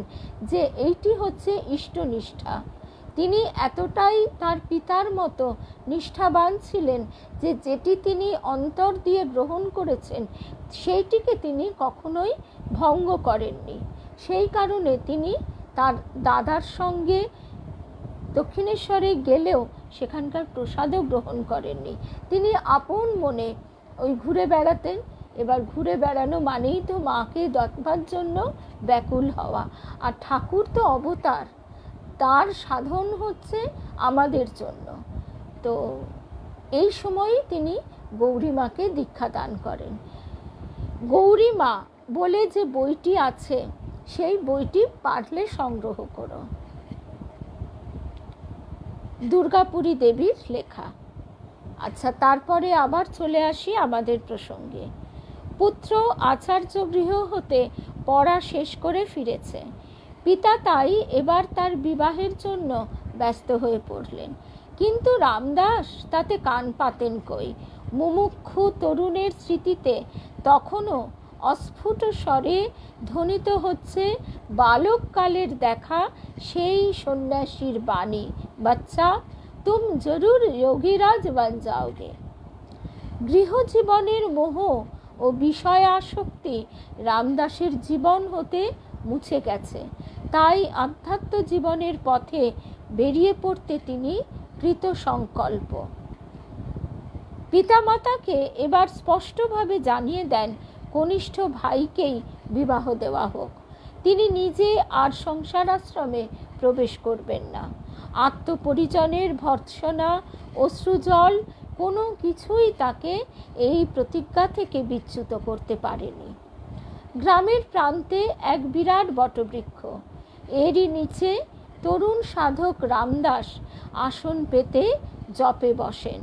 যে এইটি হচ্ছে ইষ্টনিষ্ঠা। তিনি এতটাই তার পিতার মতো নিষ্ঠাবান ছিলেন যে যেটি তিনি অন্তর দিয়ে গ্রহণ করেছেন সেইটিকে তিনি কখনোই ভঙ্গ করেননি। সেই কারণে তিনি তার দাদার সঙ্গে দক্ষিণেশ্বরে গেলেও সেখানকার প্রসাদও গ্রহণ করেননি। তিনি আপন মনে ওই ঘুরে বেড়াতেন। এবার ঘুরে বেড়ানো মানেই তো মাকে দেখবার জন্য ব্যাকুল হওয়া। আর ঠাকুর তো অবতার, তার সাধন হচ্ছে আমাদের জন্য। তো এই সময়ই তিনি গৌরী মাকে দীক্ষা দান করেন। গৌরী মা বলে যে বইটি আছে, সেই বইটি পারলে সংগ্রহ করো। দুর্গাপুরী দেবীর লেখা। আচ্ছা, তারপরে আবার চলে আসি আমাদের প্রসঙ্গে। পুত্র আচার্য গৃহ হতে পড়া শেষ করে ফিরেছে। পিতা তাই এবার তার বিবাহের জন্য ব্যস্ত হয়ে পড়লেন। কিন্তু রামদাস তাতে কান পাতেন কই। মুমুক্ষু তরুণের স্মৃতিতে তখনও অস্ফুট স্বরে ধ্বনিত হচ্ছে বালককালের দেখা সেই সন্ন্যাসীর বাণী, বাচ্চা তুম জরুর যোগীরাজ বন যাওগে। গৃহজীবনের মোহ ও বিষয়াসক্তি রামদাসের জীবন হতে মুছে গেছে। তাই আধ্যাত্ম জীবনের পথে বেরিয়ে পড়তে তিনি কৃত সংকল্প। পিতামাতাকে এবার স্পষ্টভাবে জানিয়ে দেন কনিষ্ঠ ভাইকেই বিবাহ দেওয়া হোক। তিনি নিজে আর সংসারাশ্রমে প্রবেশ করবেন না। আত্মপরিজনের ভর্ৎসনা, অশ্রুজল কোনো কিছুই তাকে এই প্রতিজ্ঞা থেকে বিচ্যুত করতে পারেনি। গ্রামের প্রান্তে এক বিরাট বটবৃক্ষ, এরই নিচে তরুণ সাধক রামদাস আসন পেতে জপে বসেন।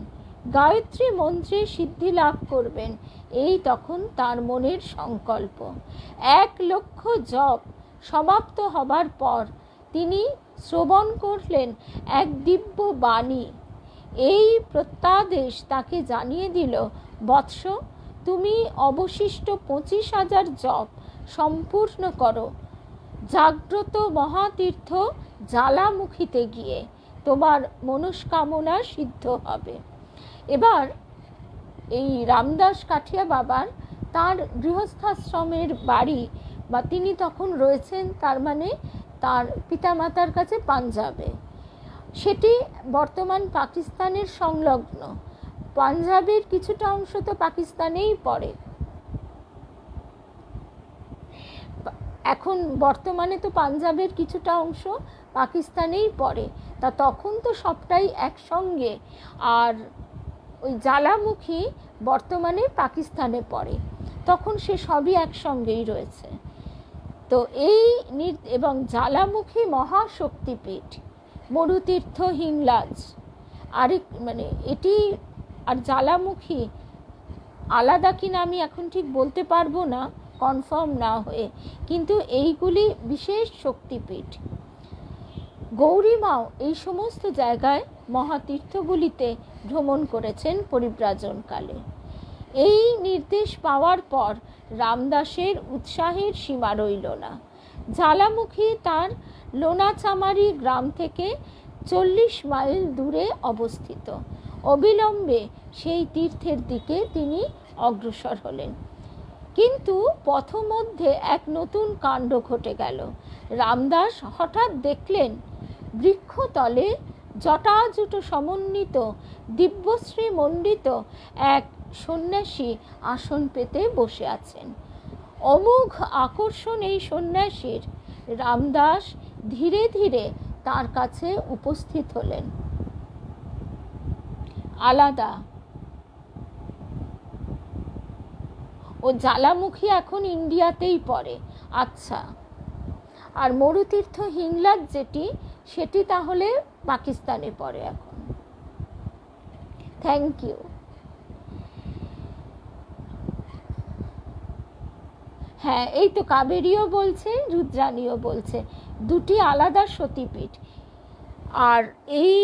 গায়ত্রী মন্ত্রে সিদ্ধি লাভ করবেন, এই তখন তার মনের সংকল্প। 1 লক্ষ জপ সমাপ্ত হবার পর তিনি শ্রবণ করলেন এক দিব্য বাণী। এই প্রত্যাদেশ তাকে জানিয়ে দিল, বৎস, তুমি অবশিষ্ট 25,000 জপ সম্পূর্ণ করো। জাগ্রত মহাতীর্থ জ্বালামুখীতে গিয়ে তোমার মনস্কামনা সিদ্ধ হবে। এবার এই রামদাস কাঠিয়া বাবার তার গৃহস্থাশ্রমের বাড়ি বা তিনি তখন রয়েছেন তার মানে তার পিতামাতার কাছে পাঞ্জাবে, সেটি বর্তমান পাকিস্তানের সংলগ্ন। পাঞ্জাবের কিছুটা অংশ তো পাকিস্তানেই পড়ে, এখন বর্তমানে তো পাঞ্জাবের কিছুটা অংশ পাকিস্তানেই পড়ে, তা তখন তো সবটাই একসঙ্গে। আর ওই জ্বালামুখী বর্তমানে পাকিস্তানে পড়ে, তখন সে সবই একসঙ্গেই রয়েছে। তো এই এবং জ্বালামুখী মহাশক্তিপীঠ মরুতীর্থ হিংলাজ আরেক মানে এটি, আর জ্বালামুখী আলাদা কিনা আমি এখন ঠিক বলতে পারবো না কনফার্ম না হয়ে, কিন্তু এইগুলি বিশেষ শক্তিপীঠ। গৌরীমাও এই সমস্ত জায়গায় মহাতীর্থগুলিতে ভ্রমণ করেছেন পরিব্রাজনকালে। এই নির্দেশ পাওয়ার পর রামদাসের উৎসাহের সীমা রইল না। জ্বালামুখী তার লোনাচামারি গ্রাম থেকে 40 মাইল দূরে অবস্থিত। অবিলম্বে সেই তীর্থের দিকে তিনি অগ্রসর হলেন। কিন্তু পথমধ্যে এক নতুন কাণ্ড ঘটে গেল। রামদাস হঠাৎ দেখলেন বৃক্ষতলে জটাজুট সমন্বিত দিব্যশ্রী মণ্ডিত এক সন্ন্যাসী আসন পেতে বসে আছেন। অমোঘ আকর্ষণ এই সন্ন্যাসীর। রামদাস ধীরে ধীরে তার কাছে উপস্থিত হলেন। আলাদা ও জ্বালামুখী এখন ইন্ডিয়াতেই পড়ে। আচ্ছা, আর মরুতীর্থ হিংলাজ যেটি, সেটি তাহলে পাকিস্তানে পড়ে এখন। Thank you. হ্যাঁ, এই তো কাবেরীও বলছে, রুদ্রাণীও বলছে, দুটি আলাদা সতীপীঠ। আর এই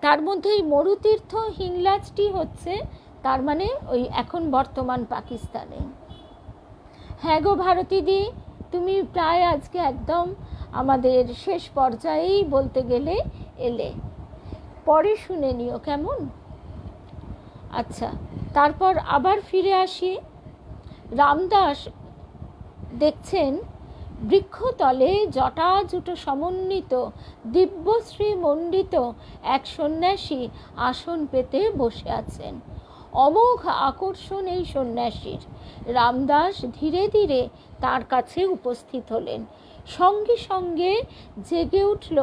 তার মধ্যে এই মরুতীর্থ হিংলাজটি হচ্ছে তার মানে ওই এখন বর্তমান পাকিস্তানে। হ্যাঁ গো ভারতীদি, তুমি প্রায় আজকে একদম আমাদের শেষ পর্যায়েই বলতে গেলে এলে, পরে শুনে নিও কেমন। আচ্ছা, তারপর আবার ফিরে আসি। রামদাস দেখছেন বৃক্ষতলে জটাজুট সমন্বিত দিব্যশ্রী মণ্ডিত এক সন্ন্যাসী আসন পেতে বসে আছেন। অমোঘ আকর্ষণ এই সন্ন্যাসীর। রামদাস ধীরে ধীরে তার কাছে উপস্থিত হলেন। সঙ্গে সঙ্গে জেগে উঠল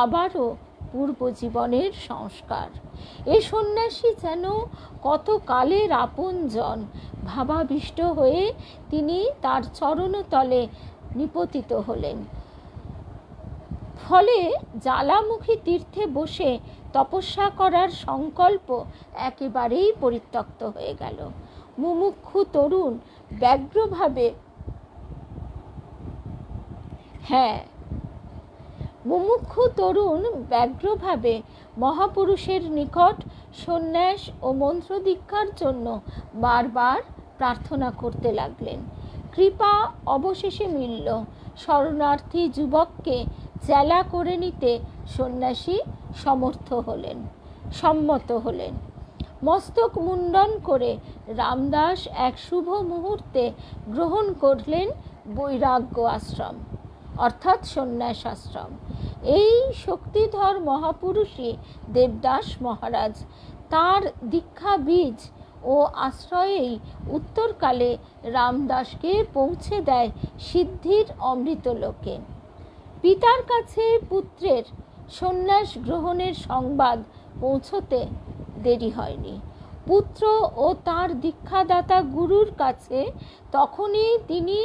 আবারও পূর্বজীবনের সংস্কার। এ সন্ন্যাসী যেন কত কালের আপনজন। ভাবাবিষ্ট হয়ে তিনি তার চরণতলে নিপতিত হলেন। ফলে জ্বালামুখী তীর্থে বসে তপস্যা করার সংকল্প একেবারেই পরিত্যক্ত হয়ে গেল। মুমুক্ষু তরুণ ব্যগ্রভাবে মহাপুরুষের নিকট সন্ন্যাস ও মন্ত্র দীক্ষার জন্য বারবার প্রার্থনা করতে লাগলেন। কৃপা অবশেষে মিলল। শরণার্থী যুবককে চেলা করে নিতে সন্ন্যাসী সম্মত হলেন। মস্তক মুন্ডন করে রামদাস এক শুভ মুহূর্তে গ্রহণ করলেন বৈরাগ্য আশ্রম, অর্থাৎ সন্ন্যাস আশ্রম। এই শক্তিধর মহাপুরুষই দেবদাস মহারাজ। তার দীক্ষা বীজ ও আশ্রয়েই উত্তরকালে রামদাসকে পৌঁছে দেয় সিদ্ধির অমৃত লোকে। পিতার কাছে পুত্রের সন্ন্যাস গ্রহণের সংবাদ পৌঁছতে দেরি হয়নি। পুত্র ও তার দীক্ষাদাতা গুরুর কাছে তখনই তিনি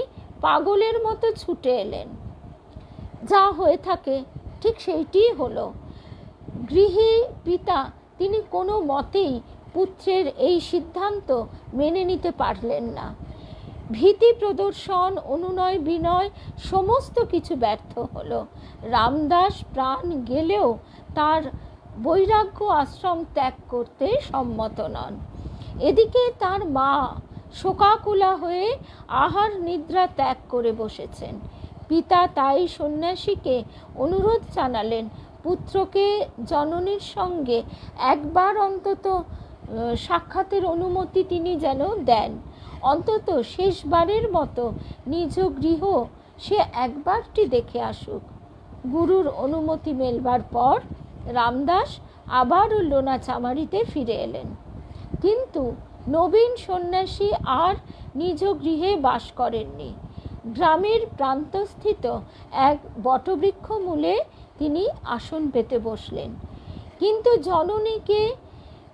পাগলের মতো ছুটে এলেন। যা হয়ে থাকে ঠিক সেইটিই হলো। গৃহী পিতা তিনি কোনো মতেই পুত্রের এই সিদ্ধান্ত মেনে নিতে পারলেন না। ভীতি প্রদর্শন, অনুনয় বিনয় সমস্ত কিছু ব্যর্থ হলো। রামদাস প্রাণ গেলেও তার বৈরাগ্য আশ্রম ত্যাগ করতে সম্মত নন। এদিকে তার মা শোকাকুলা হয়ে আহার নিদ্রা ত্যাগ করে বসেছেন। পিতা তাই সন্ন্যাসীকে অনুরোধ জানালেন পুত্রকে জননীর সঙ্গে একবার অন্তত সাক্ষাতের অনুমতি তিনি যেন দেন। অন্তত শেষবারের মতো নিজ গৃহ সে একবারটি দেখে আসুক। গুরুর অনুমতি মেলবার পর রামদাস আবারও লোনাচামারিতে ফিরে এলেন। কিন্তু নবীন সন্ন্যাসী আর নিজ গৃহে বাস করেননি। গ্রামের প্রান্তস্থিত এক বটবৃক্ষ মূলে তিনি আসন পেতে বসলেন। কিন্তু জননীকে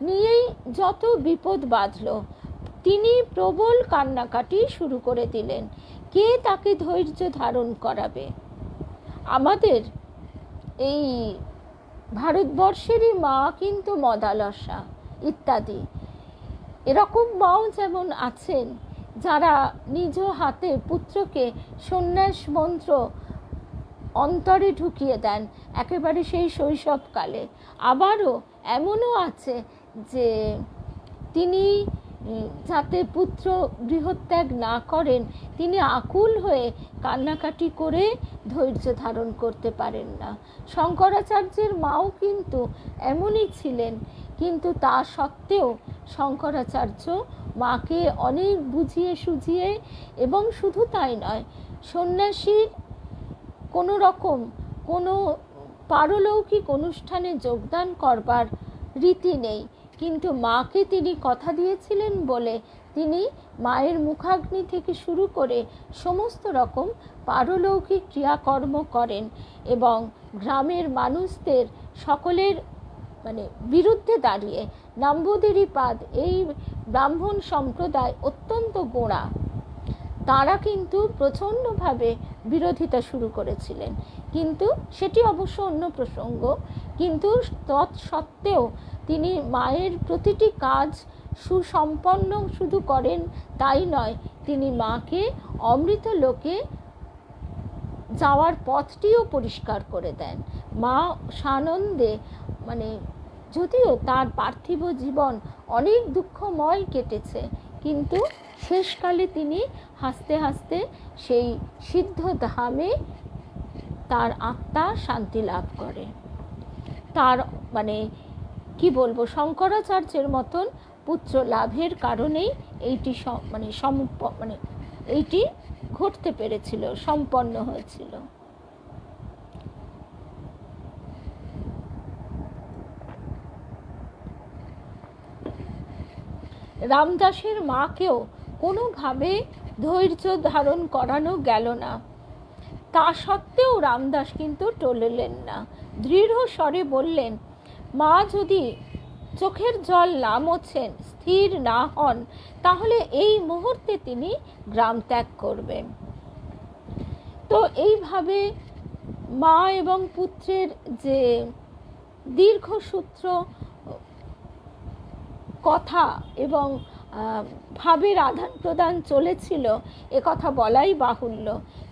নিয়েই যত বিপদ বাঁধল, তিনি প্রবল কান্নাকাটি শুরু করে দিলেন। কে তাকে ধৈর্য ধারণ করাবে? আমাদের এই ভারতবর্ষেরই মা কিন্তু মদালসা ইত্যাদি এরকম মাও যেমন আছেন, যারা নিজ হাতে পুত্রকে সন্ন্যাস মন্ত্র অন্তরে ঢুকিয়ে দেন একেবারে সেই শৈশবকালে। আবারও এমনও আছে যে তিনি যাতে পুত্র গৃহত্যাগ না করেন, তিনি আকুল হয়ে কান্নাকাটি করে ধৈর্য ধারণ করতে পারেন না। শঙ্করাচার্যের মাও কিন্তু এমনই ছিলেন, কিন্তু তা সত্ত্বেও শঙ্করাচার্য মাকে অনেক বুঝিয়ে সুঝিয়ে, এবং শুধু তাই নয়, সন্ন্যাসীর কোনো রকম কোনো পারলৌকিক অনুষ্ঠানে যোগদান করবার রীতি নেই, কিন্তু মাকে তিনি কথা দিয়েছিলেন বলে তিনি মায়ের মুখাগ্নি থেকে শুরু করে সমস্ত রকম পারলৌকিক ক্রিয়াকর্ম করেন এবং গ্রামের মানুষদের সকলের বিরুদ্ধে দাঁড়িয়ে নাম্বুদিরিপাদ এই ব্রাহ্মণ সম্প্রদায় অত্যন্ত গোঁড়া, তারা কিন্তু প্রচণ্ডভাবে বিরোধিতা শুরু করেছিলেন। কিন্তু সেটি অবশ্য অন্য প্রসঙ্গ। কিন্তু তৎসত্ত্বেও তিনি মায়ের প্রতিটি কাজ সুসম্পন্ন শুধু করেন তাই নয়, তিনি মাকে অমৃত লোকে যাওয়ার পথটিও পরিষ্কার করে দেন। মা সানন্দে যদিও তার পার্থিব জীবন অনেক দুঃখময় কেটেছে, কিন্তু শেষকালে তিনি হাসতে হাসতে সেই সিদ্ধ ধামে তার আত্মা শান্তি লাভ করে। তার কি বলবো, শঙ্করাচার্যের মতন পুত্র লাভের কারণেই এইটি এইটি ঘটতে পেরেছিল, সম্পন্ন হয়েছিল। রামদাসের মাকেও কোনোভাবে ধৈর্য ধারণ করানো গেল না। তা সত্ত্বেও রামদাস কিন্তু টললেন না, দৃঢ় স্বরে বললেন, মা যদি চোখের জল না মোছেন, স্থির না হন, তাহলে এই মুহূর্তে তিনি গ্রাম ত্যাগ করবেন। তো এইভাবে মা এবং পুত্রের যে দীর্ঘসূত্র কথা এবং ভাবের আদান প্রদান চলেছিল, এ কথা বলাই বাহুল্য,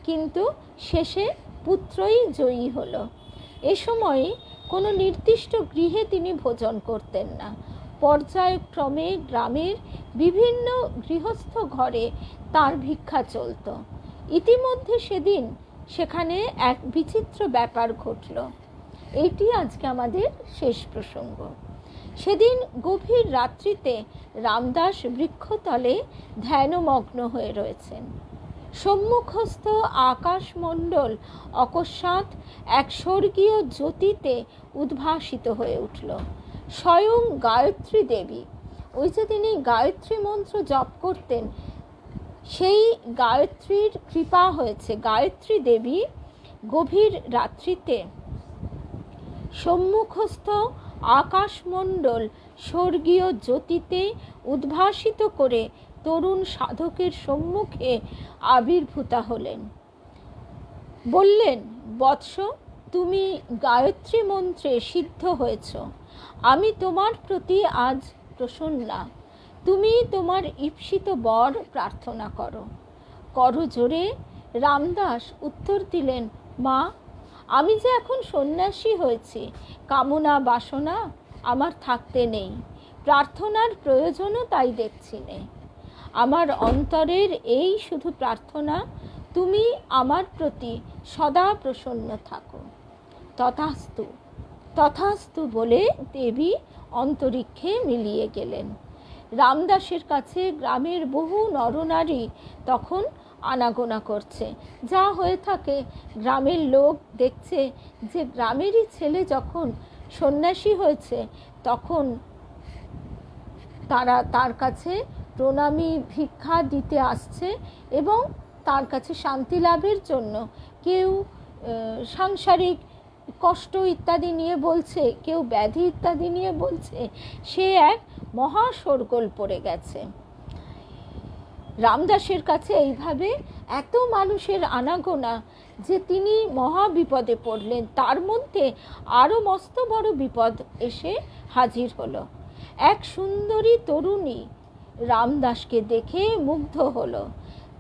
কিন্তু শেষে পুত্রই জয়ী হলো। এ সময়ে কোনো নির্দিষ্ট গৃহে তিনি ভোজন করতেন না। পর্যায়ক্রমে গ্রামের বিভিন্ন গৃহস্থ ঘরে তার ভিক্ষা চলত। ইতিমধ্যে সেদিন সেখানে এক বিচিত্র ব্যাপার ঘটল। এইটি আজকে আমাদের শেষ প্রসঙ্গ। সেদিন গভীর রাত্রিতে রামদাস বৃক্ষতলে ধ্যানমগ্ন হয়ে রয়েছেন। সম্মুখস্থ আকাশমণ্ডল অকস্মাৎ এক স্বর্গীয় জ্যোতিতে উদ্ভাসিত হয়ে উঠল। স্বয়ং গায়ত্রী দেবী, ওই যে তিনি গায়ত্রী মন্ত্র জপ করতেন, সেই গায়ত্রীর কৃপা হয়েছে। গায়ত্রী দেবী গভীর রাত্রিতে সম্মুখস্থ আকাশমণ্ডল স্বর্গীয় জ্যোতিতে উদ্ভাসিত করে তরুণ সাধকের সম্মুখে আবির্ভূতা হলেন। বললেন, বৎস, তুমি গায়ত্রী মন্ত্রে সিদ্ধ হয়েছ। আমি তোমার প্রতি আজ প্রসন্না। তুমি তোমার ঈপ্সিত বর প্রার্থনা করো। করজোড়ে রামদাস উত্তর দিলেন, মা, আমি যে এখন সন্ন্যাসী হয়েছি, কামনা বাসনা আমার থাকতে নেই, প্রার্থনার প্রয়োজনও তাই দেখছি নে। আমার অন্তরের এই শুধু প্রার্থনা, তুমি আমার প্রতি সদা প্রসন্ন থাকো। তথাস্তু। তথাস্তু বলে দেবী অন্তরিক্ষে মিলিয়ে গেলেন। রামদাসের কাছে গ্রামের বহু নরনারী তখন আনাগোনা করছে। যা হয়ে থাকে, গ্রামের লোক দেখছে যে গ্রামেরই ছেলে যখন সন্ন্যাসী হয়েছে, তখন তারা তার কাছে প্রণামী ভিক্ষা দিতে আসছে এবং তার কাছে শান্তি লাভের জন্য কেউ সাংসারিক কষ্ট ইত্যাদি নিয়ে বলছে, কেউ ব্যাধি ইত্যাদি নিয়ে বলছে। সে এক মহা শোরগোল পড়ে গেছে। রামদাসের কাছে এইভাবে এত মানুষের আনাগোনা যে তিনি মহা বিপদে পড়লেন। তার মধ্যে আরও মস্ত বড় বিপদ এসে হাজির হলো। এক সুন্দরী তরুণী রামদাসকে দেখে মুগ্ধ হলো।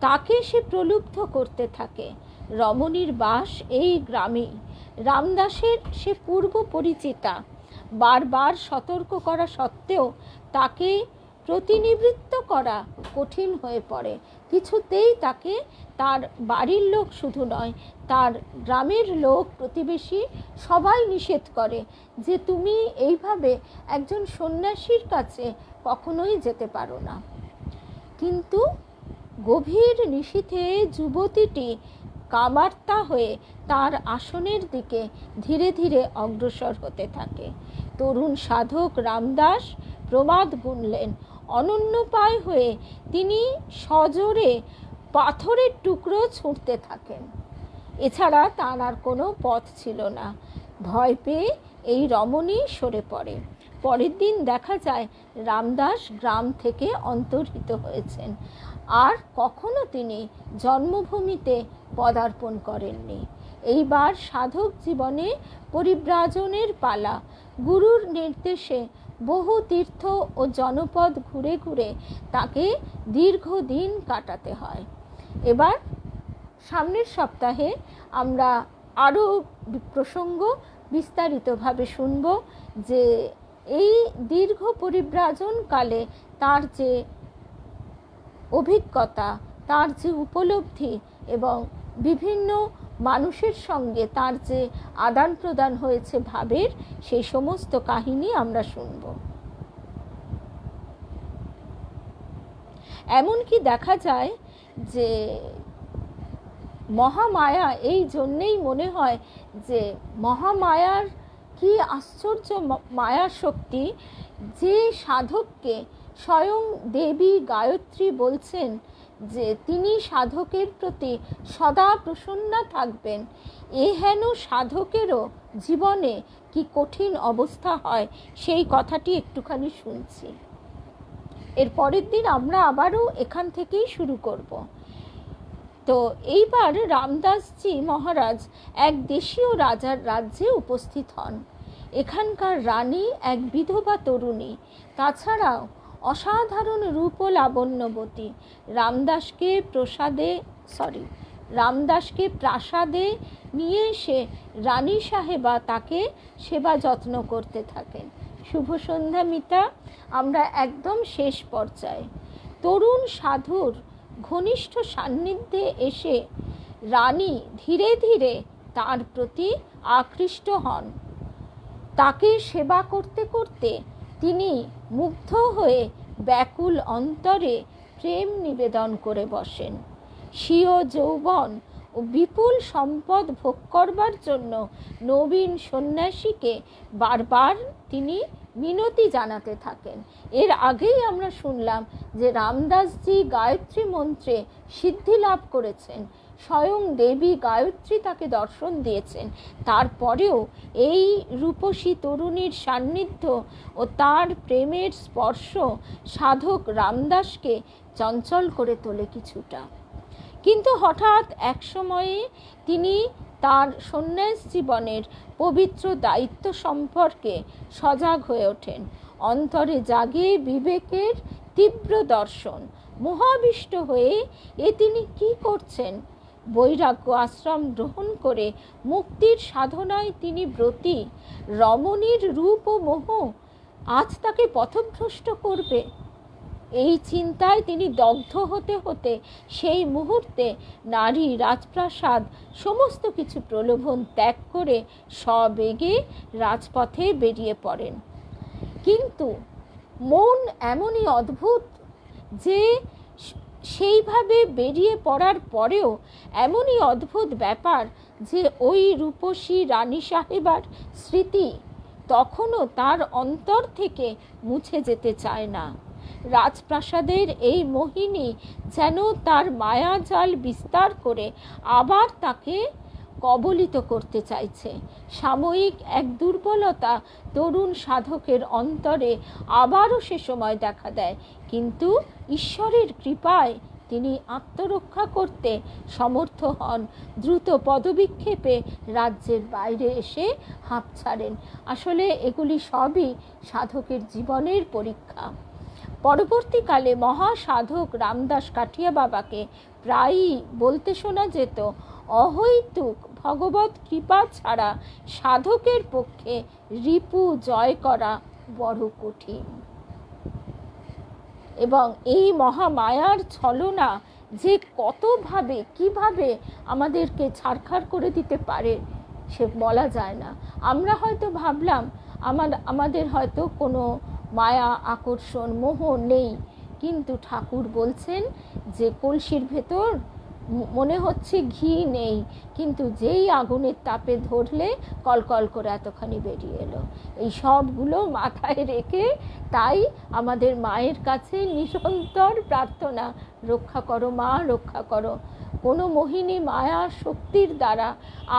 তাকে সে প্রলুব্ধ করতে থাকে। রমণীর বাস এই গ্রামেই। রামদাসের সে পূর্ব পরিচিতা। বারবার সতর্ক করা সত্ত্বেও তাকে প্রতিনিবৃত্ত করা কঠিন হয়ে পড়ে। কিছুতেই তাকে তার বাড়ির লোক শুধু নয়, তার গ্রামের লোক, প্রতিবেশী সবাই নিষেধ করে যে তুমি এইভাবে একজন সন্ন্যাসীর কাছে কখনোই যেতে পারো না। কিন্তু গভীর নিশীথে যুবতীটি কামার্তা হয়ে তার আসনের দিকে ধীরে ধীরে অগ্রসর হতে থাকে। তরুণ সাধক রামদাস প্রমাদ গুনলেন। অনন্যপায় হয়ে তিনি সজোরে পাথরের টুকরো ছুঁড়তে থাকেন। এছাড়া তার আর কোনো পথ ছিল না। ভয় পেয়ে এই রমণী সরে পড়ে। পরের দিন দেখা যায় রামদাস গ্রাম থেকে অন্তর্হিত হয়েছেন। আর কখনো তিনি জন্মভূমিতে পদার্পণ করেননি। এইবার সাধক জীবনে পরিব্রাজনের পালা। গুরুর নির্দেশে বহু তীর্থ ও জনপদ ঘুরে ঘুরে তাকে দীর্ঘদিন কাটাতে হয়। এবার সামনের সপ্তাহে আমরা আরও প্রসঙ্গ বিস্তারিতভাবে শুনব যে এই দীর্ঘ পরিব্রাজনকালে তার যে অভিজ্ঞতা, তার যে উপলব্ধি এবং বিভিন্ন মানুষের সঙ্গে তার যে আদান প্রদান হয়েছে ভাবের, সেই সমস্ত কাহিনী আমরা শুনব। এমনকি দেখা যায় যে মহামায়া, এই জন্যেই মনে হয় যে মহামায়ার কি আশ্চর্য মায়া শক্তি, যে সাধককে স্বয়ং দেবী গায়ত্রী বলছেন যে তিনি সাধকের প্রতি সদা প্রসন্না থাকবেন। হেন সাধকেরও জীবনে কি কঠিন অবস্থা হয়, সেই কথাটি একটুখানি শুনছি। এর পরের দিন আমরা আবারও এখান থেকেই শুরু করব। তো এইবার রামদাসজি মহারাজ এক দেশীয় রাজার রাজ্যে উপস্থিত হন। এখানকার রানী এক বিধবা তরুণী, তাছাড়াও অসাধারণ রূপ ও লাবণ্যবতী। রামদাসকে প্রাসাদে নিয়ে এসে রানী সাহেবা তাকে সেবা যত্ন করতে থাকেন। শুভ সন্ধ্যা মিতা। আমরা একদম শেষ পর্যায়ে। তরুণ সাধুর ঘনিষ্ঠ সান্নিধ্যে এসে রানী ধীরে ধীরে তার প্রতি আকৃষ্ট হন। তাকে সেবা করতে করতে তিনি মুগ্ধ হয়ে ব্যাকুল অন্তরে প্রেম নিবেদন করে বসেন। স্বীয় যৌবন ও বিপুল সম্পদ ভোগ করবার জন্য নবীন সন্ন্যাসীকে বারবার তিনি মিনতি জানাতে থাকেন। এর আগেই আমরা শুনলাম যে রামদাসজি গায়ত্রী মন্ত্রে সিদ্ধি লাভ করেছেন, স্বয়ং দেবী গায়ত্রী তাকে দর্শন দিয়েছেন। তারপরেও এই রূপসী তরুণীর সান্নিধ্য ও তার প্রেমের স্পর্শ সাধক রামদাসকে চঞ্চল করে তোলে কিছুটা। কিন্তু হঠাৎ এক সময়ে তিনি তার সন্ন্যাস জীবনের পবিত্র দায়িত্ব সম্পর্কে সজাগ হয়ে ওঠেন। অন্তরে জাগে বিবেকের তীব্র দর্শন। মোহাবিষ্ট হয়ে তিনি কি করছেন? বৈরাগ্য আশ্রম গ্রহণ করে মুক্তির সাধনায় তিনি ব্রতী। রমণীর রূপ ও মোহ আজ তাকে পথভ্রষ্ট করবে। এই চিন্তায় তিনি দগ্ধ হতে হতে সেই মুহূর্তে নারী, রাজপ্রাসাদ সমস্ত কিছু প্রলোভন ত্যাগ করে সবেগে রাজপথে বেরিয়ে পড়েন। কিন্তু মন এমনই অদ্ভুত যে সেইভাবে বেরিয়ে পড়ার পরেও এমনই অদ্ভুত ব্যাপার যে ওই রূপসী রানী সাহেবার স্মৃতি তখনও তার অন্তর থেকে মুছে যেতে চায় না। রাজপ্রাসাদের এই মোহিনী যেন তার মায়াজাল বিস্তার করে আবার তাকে কবলিত করতে চাইছে। সাময়িক এক দুর্বলতা তরুণ সাধকের অন্তরে আবারও সে সময় দেখা দেয়, কিন্তু ঈশ্বরের কৃপায় তিনি আত্মরক্ষা করতে সমর্থ হন। দ্রুত পদবিক্ষেপে রাজ্যের বাইরে এসে হাঁপ ছাড়েন। আসলে এগুলি সবই সাধকের জীবনের পরীক্ষা। পরবর্তীকালে মহাসাধক রামদাস কাঠিয়া বাবাকে প্রায়ই বলতে শোনা যেত, অহৈতুক ভগবত কৃপা ছাড়া সাধকের পক্ষে রিপু জয় করা বড় কঠিন। এবং এই মহামায়ার ছলনা যে কতভাবে কিভাবে আমাদেরকে ছারখার করে দিতে পারে সে বলা যায় না। আমরা হয়তো ভাবলাম আমাদের হয়তো কোনো মায়া, আকর্ষণ, মোহ নেই, কিন্তু ঠাকুর বলছেন যে কলসির ভেতর মনে হচ্ছে ঘি নেই, কিন্তু যেই আগুনের তাপে ধরলে কলকল করে এতখানি বেরিয়ে এলো। এই সবগুলো মাথায় রেখে তাই আমাদের মায়ের কাছে নিরন্তর প্রার্থনা, রক্ষা করো মা, রক্ষা করো। কোনো মোহিনী মায়া শক্তির দ্বারা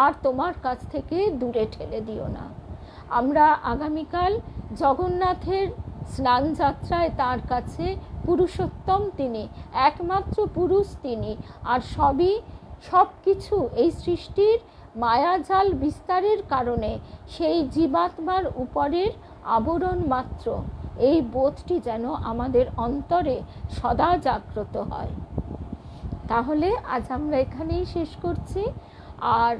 আর তোমার কাছ থেকে দূরে ঠেলে দিও না। আমরা আগামীকাল জগন্নাথের স্নান যাত্রায় তার কাছে পুরুষোত্তম তিনি, একমাত্র পুরুষ তিনি, আর সব কিছু এই সৃষ্টির মায়াজাল বিস্তারের কারণে সেই জীবাত্মার উপরের আবরণ মাত্র। এই বোধটি যেন আমাদের অন্তরে সদা জাগ্রত হয়। তাহলে আজ আমরা এখানেই শেষ করছি। আর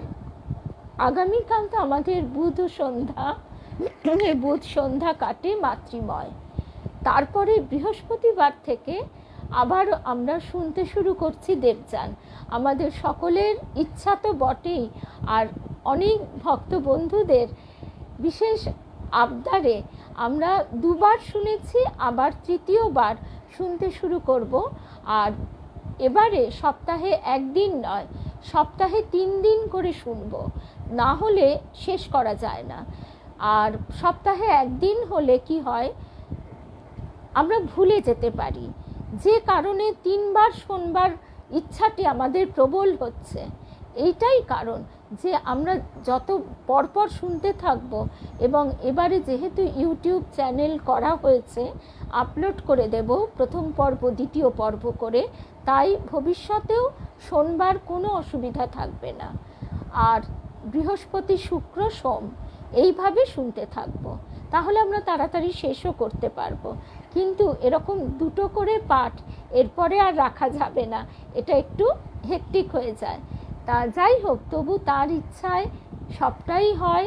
আগামীকাল তো আমাদের বুধ সন্ধ্যা কাটে মাতৃময়। তারপরে বৃহস্পতিবার থেকে আবার আমরা শুনতে শুরু করছি দেবযান। আমাদের সকলের ইচ্ছা তো বটেই, আর অনেক ভক্ত বন্ধুদের বিশেষ আবদারে আমরা দুবার শুনেছি, আবার তৃতীয়বার শুনতে শুরু করব। আর এবারে সপ্তাহে একদিন নয়, সপ্তাহে 3 দিন করে শুনব, না হলে শেষ করা যায় না। আর সপ্তাহে একদিন হলে কি হয়, আমরা ভুলে যেতে পারি, যে কারণে 3 বার শোনবার ইচ্ছাটি আমাদের প্রবল হচ্ছে। এইটাই কারণ যে আমরা যত পরপর শুনতে থাকব, এবং এবারে যেহেতু ইউটিউব চ্যানেল করা হয়েছে, আপলোড করে দেব প্রথম পর্ব দ্বিতীয় পর্ব করে, তাই ভবিষ্যতেও শোনবার কোনো অসুবিধা থাকবে না। আর বৃহস্পতি, শুক্র, সোম এইভাবে শুনতে থাকবো, তাহলে আমরা তাড়াতাড়ি শেষও করতে পারবো। কিন্তু এরকম 2টো করে পাঠ এরপরে আর রাখা যাবে না, এটা একটু হেক্টিক হয়ে যায়। তা যাই হোক, তবু তার ইচ্ছায় সবটাই হয়,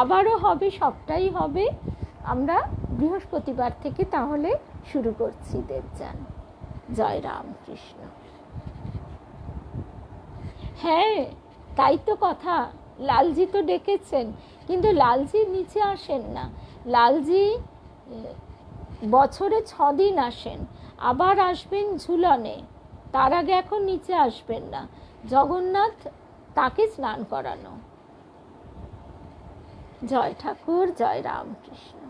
আবারও হবে, সবটাই হবে। আমরা বৃহস্পতিবার থেকে তাহলে শুরু করছি দেবযান। জয় রামকৃষ্ণ। হ্যাঁ, তাই তো কথা। লালজি তো ডেকেছেন, কিন্তু লালজি নিচে আসেন না। লালজি বছরে 6 দিন আসেন, আবার আসবেন ঝুলনে, তার আগে এখন নিচে আসবেন না। জগন্নাথ তাকে স্নান করানো। জয় ঠাকুর, জয় রামকৃষ্ণ।